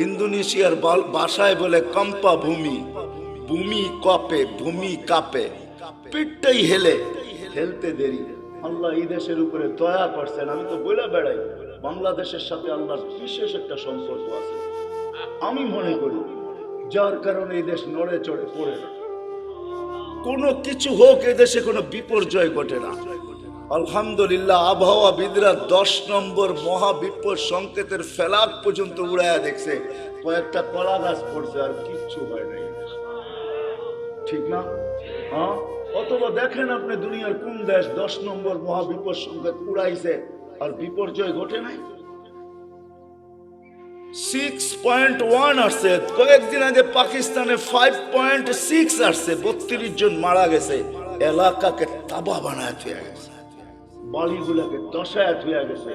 Speaker 1: ইন্দোনেশিয়ার ভাষায় বলে কম্পা ভূমি, ভূমি কপে, ভূমি কাঁপে, পেটটাই হেলে, হেলতে দেরি। আল্লাহ এই দেশের উপরে দয়া করছেন। আমি তো বলে বেড়াই বাংলাদেশের সাথে আল্লাহর বিশেষ একটা সম্পর্ক আছে আমি মনে করি, যার কারণে এই দেশ নড়ে চড়ে পড়ে না। কোনো কিছু হোক, এই দেশে কোনো বিপর্যয় ঘটে না। আলহামদুলিল্লাহ, আবহাওয়াবিদরা 10 নম্বর মহাবিপদ সংকেতের ফেলাক পর্যন্ত উড়াইয়া দেখছে, কয়েকটা কলা গাছ পড়ছে, আর কিচ্ছু হয় নাই, ঠিক না? হ্যাঁ, অথবা দেখেন আপনি দুনিয়ার কোন দেশ 10 নম্বর মহাবিপদ সংকেত উড়াইছে আর বিপর্যয় ঘটে নাই? 6.1 আসছে, কয়েকদিন আগে পাকিস্তানে 5.6 আসছে, 32 জন মারা গেছে, এলাকাকে তাবা বানায় থুয়ে গেছে, বাড়িগুলোকে দশায় থুয়ে গেছে।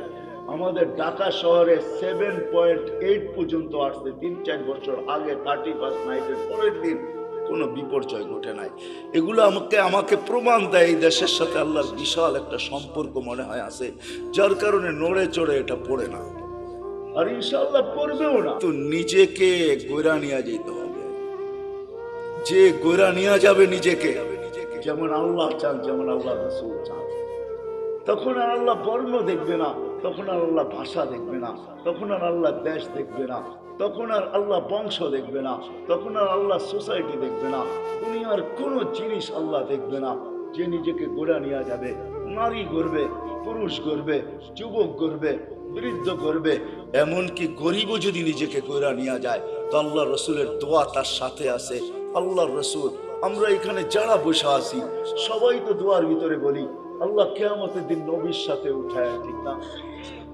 Speaker 1: আমাদের ঢাকা শহরে 7.8 পর্যন্ত আসছে 3-4 বছর আগে, 31 নাইটের পরের দিন কোনো বিপর্যয় ঘটে নাই। এগুলো আমাকে প্রমাণ দেয় এই দেশের সাথে আল্লাহর বিশাল একটা সম্পর্ক মনে হয় আছে, যার কারণে নড়ে চড়ে এটা পড়ে না, আর ইনশাআল্লাহ পড়বেও না। তো নিজেকে গোরা নিয়ে যেতে হবে, যে গোরা নিয়ে যাবে নিজেকে, যেমন আল্লাহ চান, যেমন আল্লাহ রাসূল চান, তখন আর আল্লাহ বর্ণ দেখবে না, তখন আর আল্লাহ ভাষা দেখবে না, তখন আর আল্লাহ দেশ দেখবে না, তখন আর আল্লাহ বংশ দেখবে না, তখন আর আল্লাহ সোসাইটি দেখবে না, দুনিয়ার কোনো জিনিস আল্লাহ দেখবে না। যে নিজেকে গোড়া নিয়ে যাবে, নারী গড়বে, পুরুষ গড়বে, যুবক গড়বে, বৃদ্ধ গড়বে, এমনকি গরিবও যদি নিজেকে গোড়া নিয়ে যায়, তো আল্লাহ রসুলের দোয়া তার সাথে আছে। আল্লাহ রসুল, আমরা এখানে যারা বসে আছি সবাই তো দোয়ার ভিতরে বলি আল্লাহ কিয়ামতের দিন নবীর সাথে উঠায়, ঠিক না?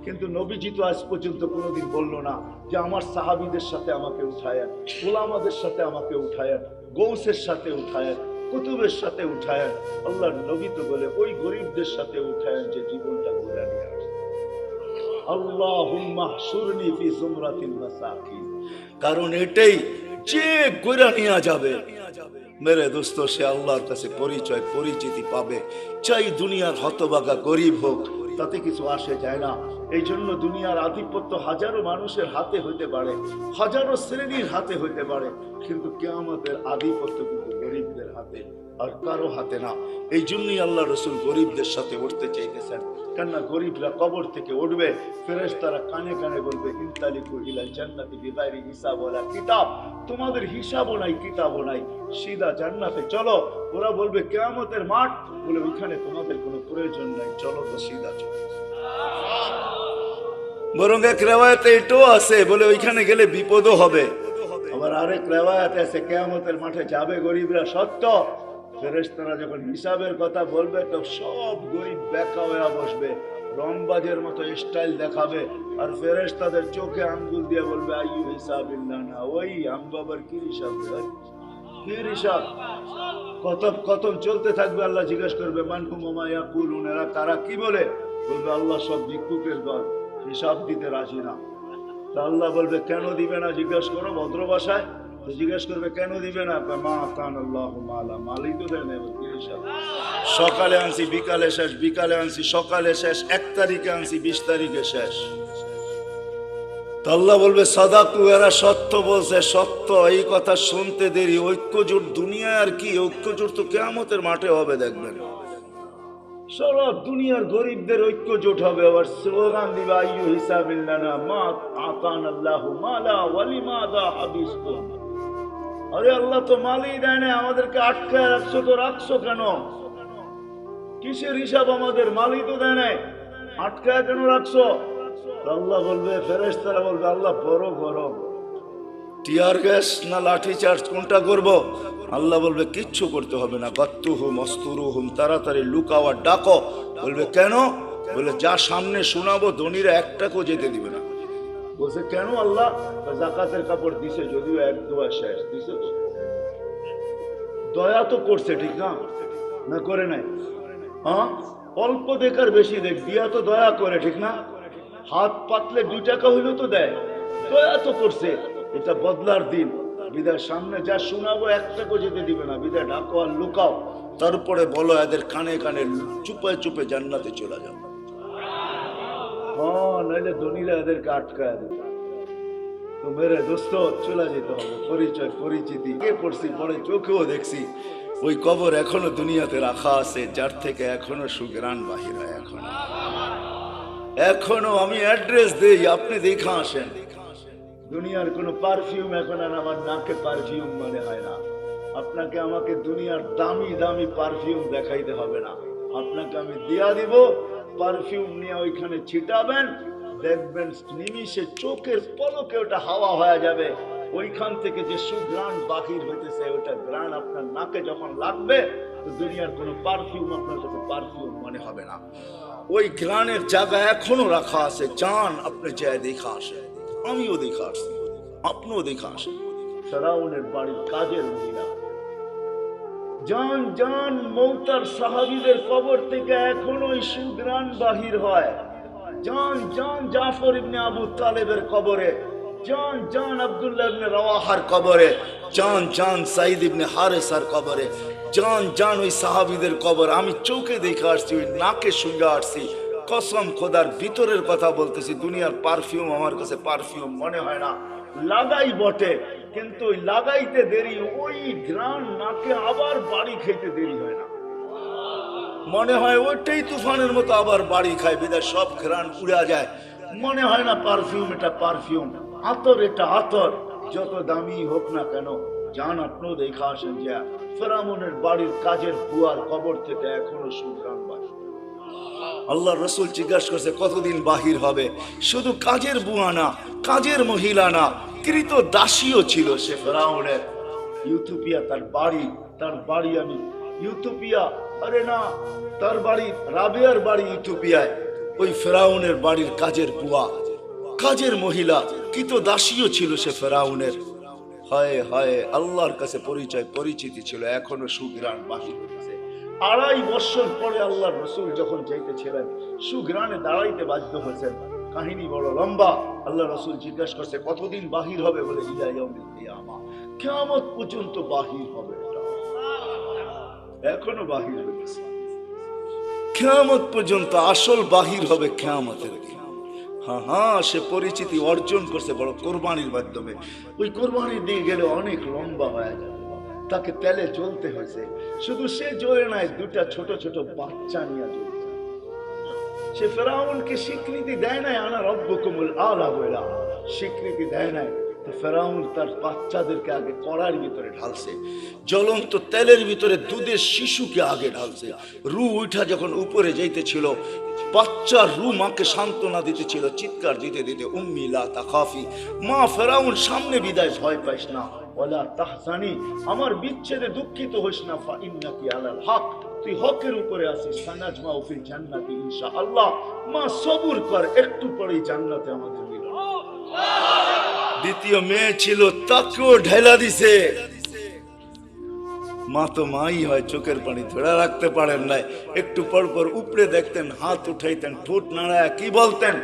Speaker 1: কিন্তু নবীজি তো আজ পর্যন্ত কোনোদিন বললো না যে আমার সাহাবীদের সাথে আমাকে উঠায়েন, গোলামাদের সাথে আমাকে উঠায়েন, গৌসের সাথে উঠায়েন, কুতুবের সাথে উঠায়েন। আল্লাহর নবী তো বলে ওই গরিবদের সাথে উঠায়েন যে জীবনটা ঘুরে নিয়ে আসে। আল্লাহুম্মা হশুরনি ফি যুমরাতিল মাসাকিন, কারণ এটাই যে ঘুরে নিয়ে যাবে মেরে দোস্ত, সে আল্লাহর কাছে পরিচয় পরিচিতি পাবে। চাই দুনিয়ার হতভাগা গরিব হোক, তাতে কিছু আসে যায় না। এই জন্য দুনিয়ার আধিপত্য হাজারো মানুষের হাতে হইতে পারে, হাজারো শ্রেণীর হাতে হইতে পারে, কিন্তু কিয়ামতের আধিপত্য কিন্তু গরিবদের হাতে, আর কারো হাতে না। এই জন্যই আল্লাহ রসুল গরিবদের সাথে উঠতে চাইতেছেন, কেননা গরিবরা কবর থেকে উঠবে, ফেরেশতারা কানে কানে বলবে ইনতালিকু ইলাল জান্নাতি বিগাইরি হিসাব ওয়ালা কিতাব, তোমাদের হিসাবও নাই কিতাবও নাই, সিধা জান্নাতে চলো। ওরা বলবে কিয়ামতের মাঠ, বলে ওইখানে তোমাদের কোনো প্রয়োজন নাই, চলো তো সিধা চলো। বরং এক রিওয়ায়াতে এটাও আছে, বলে ওইখানে গেলে বিপদও হবে। আবার আরেক রিওয়ায়াতে আছে কিয়ামতের মাঠে যাবে গরিবরা সত্য, ফেরেশতারা যখন হিসাবের কথা বলবে তো সব গরিব বেকা হয়ে বসবে, রংবাজের মতো স্টাইল দেখাবে, আর ফেরেশতাদের চোখে আঙ্গুল দিয়ে বলবে আইয়ু হিসাবিল্লাহ না, ওই আমবাবার কি হিসাব রে? কি হিসাব? কথম চলতে থাকবে। আল্লাহ জিজ্ঞেস করবে মানহুম ওয়া মা ইয়াকুলুন, এরা তারা কি বলে? বলবে আল্লাহ সব ভিক্ষুকের দল, হিসাব দিতে রাজি না। তা আল্লাহ বলবে কেন দিবে না? জিজ্ঞেস করো ভদ্র ভাষায়। তো জিজ্ঞেস করবে কেন দিবে না? মা আতানাল্লাহু মালা, মালই তো দেয় না, কি হিসাব? সকালে আনছি বিকালে শেষ, বিকালে আনছি সকালে শেষ, 1 তারিখে আনছি 20 তারিখে শেষ। তো আল্লাহ বলবে সাদাকু, এরা সত্য বলছে, সত্য। এই কথা শুনতে দেরি। ঐক্যজোট দুনিয়ায় আর কি, ঐক্যজোট তো কিয়ামতের মাঠে হবে, দেখবেন সারা দুনিয়ার গরিবদের ঐক্যজোট হবে। আবার স্লোগান দিবে আইয়ু হিসাবিল্লানা মা আতানাল্লাহু মালা ওয়ালিমাযা হাবিসতুম। আরে আল্লাহ তো মালই দেয় না, আমাদেরকে আটকায় রাখছো, তো রাখছো কেন? কিসের হিসাব? আমাদের মালই তো দেয় নাই, আটকায় কেন রাখছো? আল্লাহ বলবে, ফেরেশতারা বলবে আল্লাহ বড় গরম, টিয়ার গ্যাস না লাঠি চার্জ কোনটা করব? আল্লাহ বলবে কিচ্ছু করতে হবে না, গাত্তুহুম অস্তুরুহুম, তাড়াতাড়ি লুকাও আর ডাকো। বলবে কেন? বলে যা সামনে শোনাবো ধনীরা একটাকেও যেতে দিবে না। বলছে কেন আল্লাহ? জাকাতের কাপড় দিছে, যদিও 1 দোয়া শেষ দিছে, তো দয়া তো করছে, ঠিক না? না করে নাই? হ্যাঁ, অল্প দেখার বেশি দেখ, দিয়া তো দয়া করে, ঠিক না? হাত পাতলে 2 টাকা হইলেও তো দেয়, দয়া তো করছে। এটা বদলার দিন, বিদায় সামনে যা শোনাবো একটাকেও যেতে দিবে না, বিদায় ডাকো আর লুকাও। তারপরে বলো এদের কানে কানে চুপে চুপে জান্নাতে চলে যাও। হ্যাঁ, নইলে ধনীরা এদেরকে আটকায় দেবে। তো মেরে দোস্ত চলে যেতে হবে। পরিচয় পরিচিতি কে পড়ছি, পরে চোখেও দেখছি, ওই কবর এখনো দুনিয়াতে রাখা আছে, যার থেকে এখনো সুগ্রাণ বাহির হয়। এখনো আমি অ্যাড্রেস দেই, আপনি দেখা আসেন। দুনিয়ার কোনো পারফিউম এখন আর আমার নাকে পারফিউম মনে হয় না। আপনাকে আমাকে দুনিয়ার দামি দামি পারফিউম দেখাইতে হবে না, আপনাকে আমি দিয়া দিব, পারফিউম নিয়ে ওইখানে ছিটাবেন, দেখবেন নিমিষে চোখের পলকে ওটা হাওয়া হয়ে যাবে। ওইখান থেকে যে সুঘ্রাণ বাহির হইতেছে, ওটা ঘ্রাণ আপনার নাকে যখন লাগবে, তো দুনিয়ার কোনো পারফিউম আপনার কাছে পারফিউম মনে হবে না। ওই ঘ্রাণের জায়গা এখনো রাখা আছে, যান আপনি যায় দেখা আসেন। আমিও দেখা আসছি, আপনিও দেখা আসেন। ফেরাউনের বাড়ির কাজের মহিলা, জান জান মৌতার সাহাবীদের কবর থেকে এখনো সুঘ্রাণ বাহির হয়। জান জান জাফর ইবনে আবু তালেবের কবরে, জান জান আব্দুল্লাহ ইবনে রাওয়াহার কবরে, জান জান সাইদ ইবনে হারেসার কবরে, জান জান ওই সাহাবীদের কবর আমি চোখে দেখে আসছি, ওই নাকে শুনে আসছি। কসম খোদার, ভিতরের কথা বলতেছি। দুনিয়ার পারফিউম আমার কাছে পারফিউম মনে হয় না, লাগাই বটে, কিন্তু ওই লাগাইতে দেরি, ওই ঘ্রাণ নাকে আবার বাড়ি খাইতে দেরি হয় না। মনে হয় ওইটাই তুফানের মতো আবার বাড়ি খায়, বিদায় সব ঘ্রাণ উড়া যায়। মনে হয় না পারফিউম এটা পারফিউম, আতর এটা আতর। যত দামি হোক না কেন, যান আপনিও দেখা আসেন যে ফেরাউনের বাড়ির কাজের বুয়ার কবর থেকে এখনো সুঘ্রাণ বাহির। আল্লাহ রসুল জিজ্ঞাসা করছে কতদিন বাহির হবে? শুধু কাজের বুয়া না, কাজের মহিলা না, কৃত দাসীও ছিল সে ফেরাউনের। ইউথোপিয়া তার বাড়ি আমি ইউথোপিয়া, আরে না, তার বাড়ি রাবেয়ার বাড়ি ইউথোপিয়ায়। ওই ফেরাউনের বাড়ির কাজের বুয়া, কাজের মহিলা, কৃত দাসীও ছিল সে ফেরাউনের। হায় হায়, আল্লাহর কাছে পরিচয় পরিচিতি ছিল, এখনো সুঘ্রাণ বাহির হচ্ছে। 2.5 বছর পরে আল্লাহ রসুল যখন যাইতেছিলেন, সুঘ্রাণে দাঁড়াইতে বাধ্য হয়েছেন। কাহিনী বড় লম্বা। আল্লাহ রসুল জিজ্ঞাসা করছে কতদিন বাহির হবে? বলে ইলা ইয়াউমিল কিয়ামা, কিয়ামত পর্যন্ত বাহির হবে। এখনো বাহির হইতেছে, কিয়ামত পর্যন্ত আসল বাহির হবে কিয়ামতের দিন। হ্যাঁ হ্যাঁ, সে পরিচিতি অর্জন করছে বড় কোরবানির মাধ্যমে। ওই কোরবানি দিয়ে গেলে অনেক লম্বা হয়ে যাবে, তাকে তেলে জ্বলতে হয়েছে। শুধু সে জ্বলে নাই, 2টা ছোট ছোট বাচ্চা নিয়ে জ্বলছে। সে ফেরাউনকে স্বীকৃতি দেয় নাই, আনা রব্বুকুমুল আলা বলে স্বীকৃতি দেয় নাই। তো ফেরাউন তার বাচ্চাদেরকে আগে কড়ার ভিতরে ঢালছে, জ্বলন্ত তেলের ভিতরে দুধের শিশুকে আগে ঢালছে। রু উঠা যখন উপরে যাইতেছিল, বাচ্চার রু মাকে সান্ত্বনা দিতেছিল, চিৎকার দিতে দিতে, উম্মি লা তাখাফি, মা ফেরাউন সামনে বিদায়, ভয় পাইস না, ওয়ালা তাহজানি, আমার বিচ্ছেদে দুঃখিত হইস না, ফা ইন্নাকি আলাল হক, তুই হকের উপরে আছিস, সানাজমাউ ফিল জান্নাতি ইনশাআল্লাহ, মা সবুর কর, একটু পরেই জান্নাতে আমাদের মিলন। দ্বিতীয় মেয়ে ছিল, তাকেও ঢেলা দিছে। মা তো মাই হয়, চোখের পানি ধরে রাখতে পারেন নাই, একটু পর পর উপরে দেখতেন, হাত উঠাইতেন, ঠোঁট নাড়ায় কি বলতেন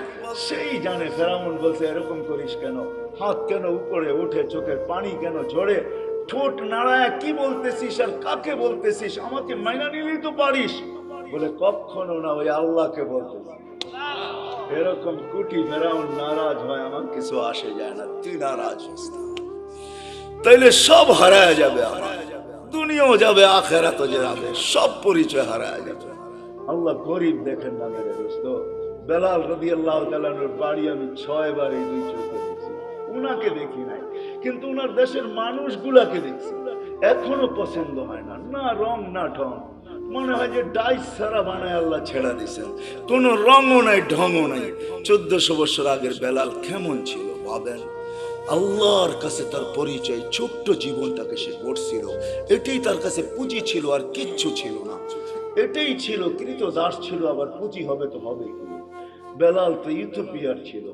Speaker 1: সেই জানে। ফেরাউন বলছে, এরকম করিস কেন, হাত কেন উপরে উঠে, চোখের পানি কেন ঝরে, ঠোঁট নাড়ায় কি বলতেছিস আর কাকে বলতেছিস, আমাকে মাইনা নিলেই তো পারিস। বলে, কখনো না, ওই আল্লাহকে বলতেছি। এরকম কুটি ফেরাউন নারাজ হয়, আমার কিছু আসে যায় না, তুই নারাজ হস না, তাইলে সব হারায় যাবে, আমার দুনিয়াও যাবে, আখেরাতও যাবে, সব পরিচয় হারায় যাবে। আল্লাহ গরিব দেখেন না মেরে দোস্ত। বেলাল রাদিয়াল্লাহু তাআলা আনহুর বাড়ি আমি 6 বার এই দুই চোখে দেখছি, উনাকে দেখি নাই, কিন্তু উনার দেশের মানুষগুলাকে দেখছি, এখনো পছন্দ হয় না, না রং না ঢং, মনে হয় যে ডাইস সারা বানায় আল্লাহ ছেড়া দিছেন, কোনো রঙও নাই ঢংও নাই। 1400 বছর আগের বেলাল কেমন ছিল ভাবেন। আল্লাহর কাছে তার পরিচয়, ছোট্ট জীবনটাকে সে গড়ছিল, এটাই তার কাছে পুঁজি ছিল, আর কিচ্ছু ছিল না, এটাই ছিল, কৃতদাস ছিল, আবার পুঁজি হবে তো হবে কি। বেলাল তো ইথিওপিয়ার ছিল,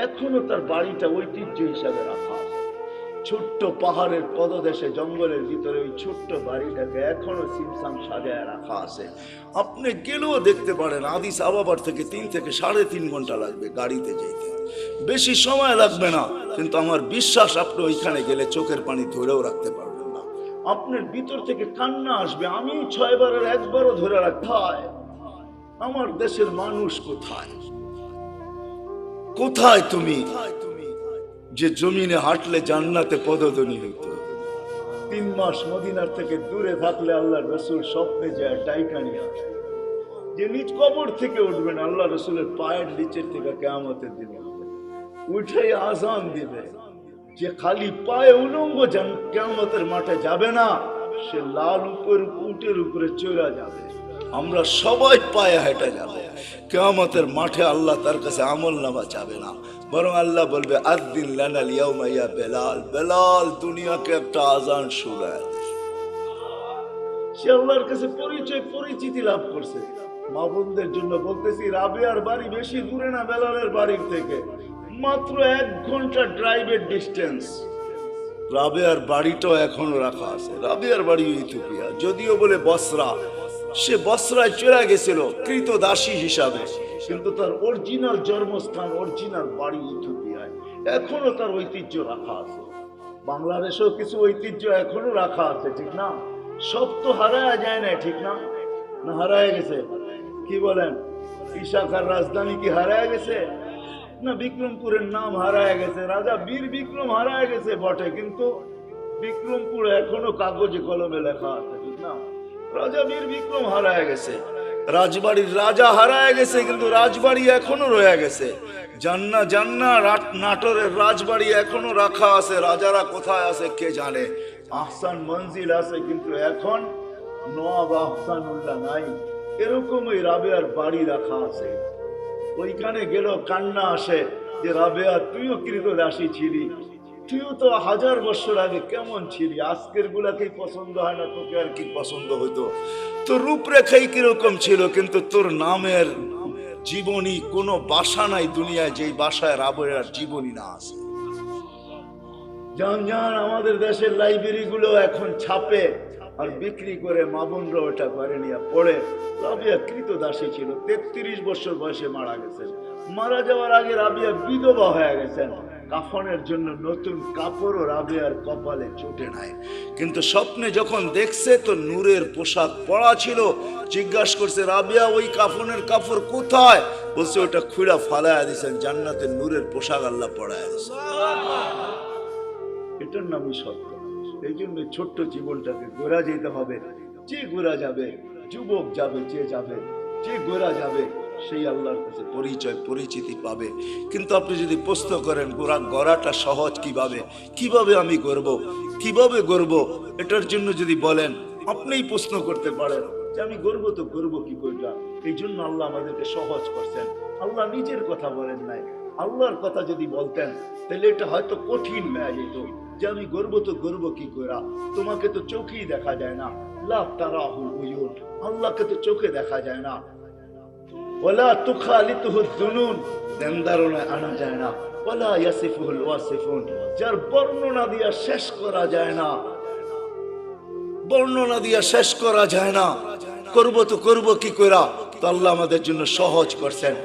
Speaker 1: এখনো তার বাড়িটা ঐতিহ্য হিসাবে রাখা আছে, ছোট্ট পাহাড়ের পদদেশে জঙ্গলের ভিতরে ওই ছোট্ট বাড়িটাকে এখনো সিমসাম সাজায় রাখা আছে। আপনি গেলেও দেখতে পারেন, আদিস আবাবার থেকে 3 থেকে 3.5 ঘন্টা লাগবে গাড়িতে যেতে, বেশি সময় লাগবে না, কিন্তু আমার বিশ্বাস আপনি ওইখানে গেলে চোখের পানি ধরেও রাখতে পারবেন না, আপনার ভিতর থেকে কান্না আসবে। আমি 6 বারের একবারও ধরে রাখায়, আমার দেশের মানুষ কোথায়, কোথায় তুমি যে জমিনে হাঁটলে জান্নাতে পদধ্বনি হইত। 3 মাস মদিনার থেকে দূরে থাকলে আল্লাহ রসুল স্বপ্নে যায় ডাইকা নিয়ে আসে, যে নিজ কবর থেকে উঠবেন, আল্লাহ রসুলের পায়ের নিচের থেকে কিয়ামতের দিনে উঠেই আজান দিবে, যে খালি পায়ে উলঙ্গ কিয়ামতের মাঠে যাবে না, সে লাল উটের উপরে চড়া যাবে। আমরা সবাই পায়ে হেঁটে যাবে কিয়ামতের মাঠে, আল্লাহ তার কাছে আমল নামা চাবে না, বরং আল্লাহ বলবে, আদ্দিন লানাল ইয়াউমা ইয়া বেলাল, বেলাল দুনিয়াকে একটা আজান শোনায়। সে আল্লাহর কাছে পরিচয়, পরিচিতি লাভ করছে। মা বোনদের জন্য বলতেছি, রাবেয়ার বাড়ি বেশি দূরে না বেলালের বাড়ির থেকে, মাত্র 1 ঘন্টা ড্রাইভের ডিস্টেন্স। রাবেয়ার বাড়িটাও এখনো রাখা আছে, রাবেয়ার বাড়ি ইথিওপিয়া, যদিও বলে বসরা, সে বসরায় চলে গেছিল কৃতদাসী হিসাবে, কিন্তু তার অরিজিনাল জন্মস্থান, অরিজিনাল বাড়ি ইথিওপিয়ায়, এখনো তার ঐতিহ্য রাখা আছে। বাংলাদেশেও কিছু ঐতিহ্য এখনো রাখা আছে, ঠিক না? সব তো হারায় যায় না, ঠিক না? না হারায় গেছে? কি বলেন, ইশাখার রাজধানী কি হারায় গেছে? না বিক্রমপুরের নাম হারায় গেছে, রাজা বীর বিক্রম হারায় গেছে বটে, কিন্তু বিক্রমপুর এখনো কাগজে কলমে লেখা আছে, ঠিক না? রাজা বীর বিক্রম হারায় গেছে, রাজবাড়ির রাজা হারায় গেছে, কিন্তু রাজবাড়ি এখনো রয়ে গেছে। জান্না জান্না নাটোরের রাজবাড়ি এখনো রাখা আছে, রাজারা কোথায় আছে কে জানে। আহসান মঞ্জিল আছে, কিন্তু এখন নওয়াব আহসানুল্লাহ নাই। এরকম ওই রাবেয়ার বাড়ি রাখা আছে, ওইখানে গেল কান্না আসে যে রাবেয়া, তুইও কৃতদাসী ছিলি, তুইও তো 1000 বছর আগে কেমন ছিলি, আজকের গুলাকেই পছন্দ হয় না, তোকে আর কি পছন্দ হইতো? তোর রূপরেখাই কিরকম ছিল, কিন্তু তোর নামের জীবনী কোনো বাসা নাই দুনিয়ায় যেই বাসায় রাবেয়ার জীবনী না আছে। জান জান আমাদের দেশের লাইব্রেরি গুলো এখন ছাপে আর বিক্রি করে, মা বোনরা ওটা করে নিয়ে পড়ে। রাবেয়া কৃতদাসী ছিল, 33 বছর বয়সে মারা গেছেন। মারা যাওয়ার আগে রাবেয়া বিধবা হয়ে গেছেন, কাফনের জন্য নতুন কাপড়ও রাবেয়ার কপালে জোটে নাই, কিন্তু স্বপ্নে যখন দেখছে তো নূরের পোশাক পরা ছিল। জিজ্ঞাসা করছে, রাবেয়া ওই কাফনের কাপড় কোথায়? বলছে, ওটা খুঁড়া ফালায়া দিয়েছেন, জান্নাতের নূরের পোশাক আল্লাহ পরায়া দিয়েছে। এটার নামই সত্য। এই জন্য ছোট্ট জীবনটাকে গোরা যেতে হবে। যে গোরা যাবে, যুবক যাবে, যে যাবে, যে গোরা যাবে, সেই আল্লাহর কাছে পরিচয় পরিচিতি পাবে। কিন্তু আপনি যদি প্রশ্ন করেন গড়াটা সহজ কিভাবে, কিভাবে আমি গড়ব, কিভাবে গড়ব, এটার জন্য যদি বলেন, আপনিই প্রশ্ন করতে পারেন যে আমি গড়ব তো গড়ব কি করে। এই জন্য আল্লাহ আমাদেরকে সহজ করছেন। আল্লাহ নিজের কথা বলেন নাই, আল্লাহর কথা যদি বলতেন তাহলে এটা হয়তো কঠিন হয়ে যেত যে আমি গর্ব তো গর্ব কি করা, তোমাকে তো চোখেই দেখা যায় না, লা তারাহুল উয়ুন, আল্লাহকে তো চোখে দেখা যায় না, ওয়ালা তুখালিতুহু যুনুন, দেনদারণে আনা যায় না, ওয়ালা ইয়াসিফুল ওয়াসিফুন, যার বর্ণনা দিয়া শেষ করা যায় না, বর্ণনা দিয়া শেষ করা যায় না, করব তো করব কি করা। তো আল্লাহ আমাদের জন্য সহজ করছেন।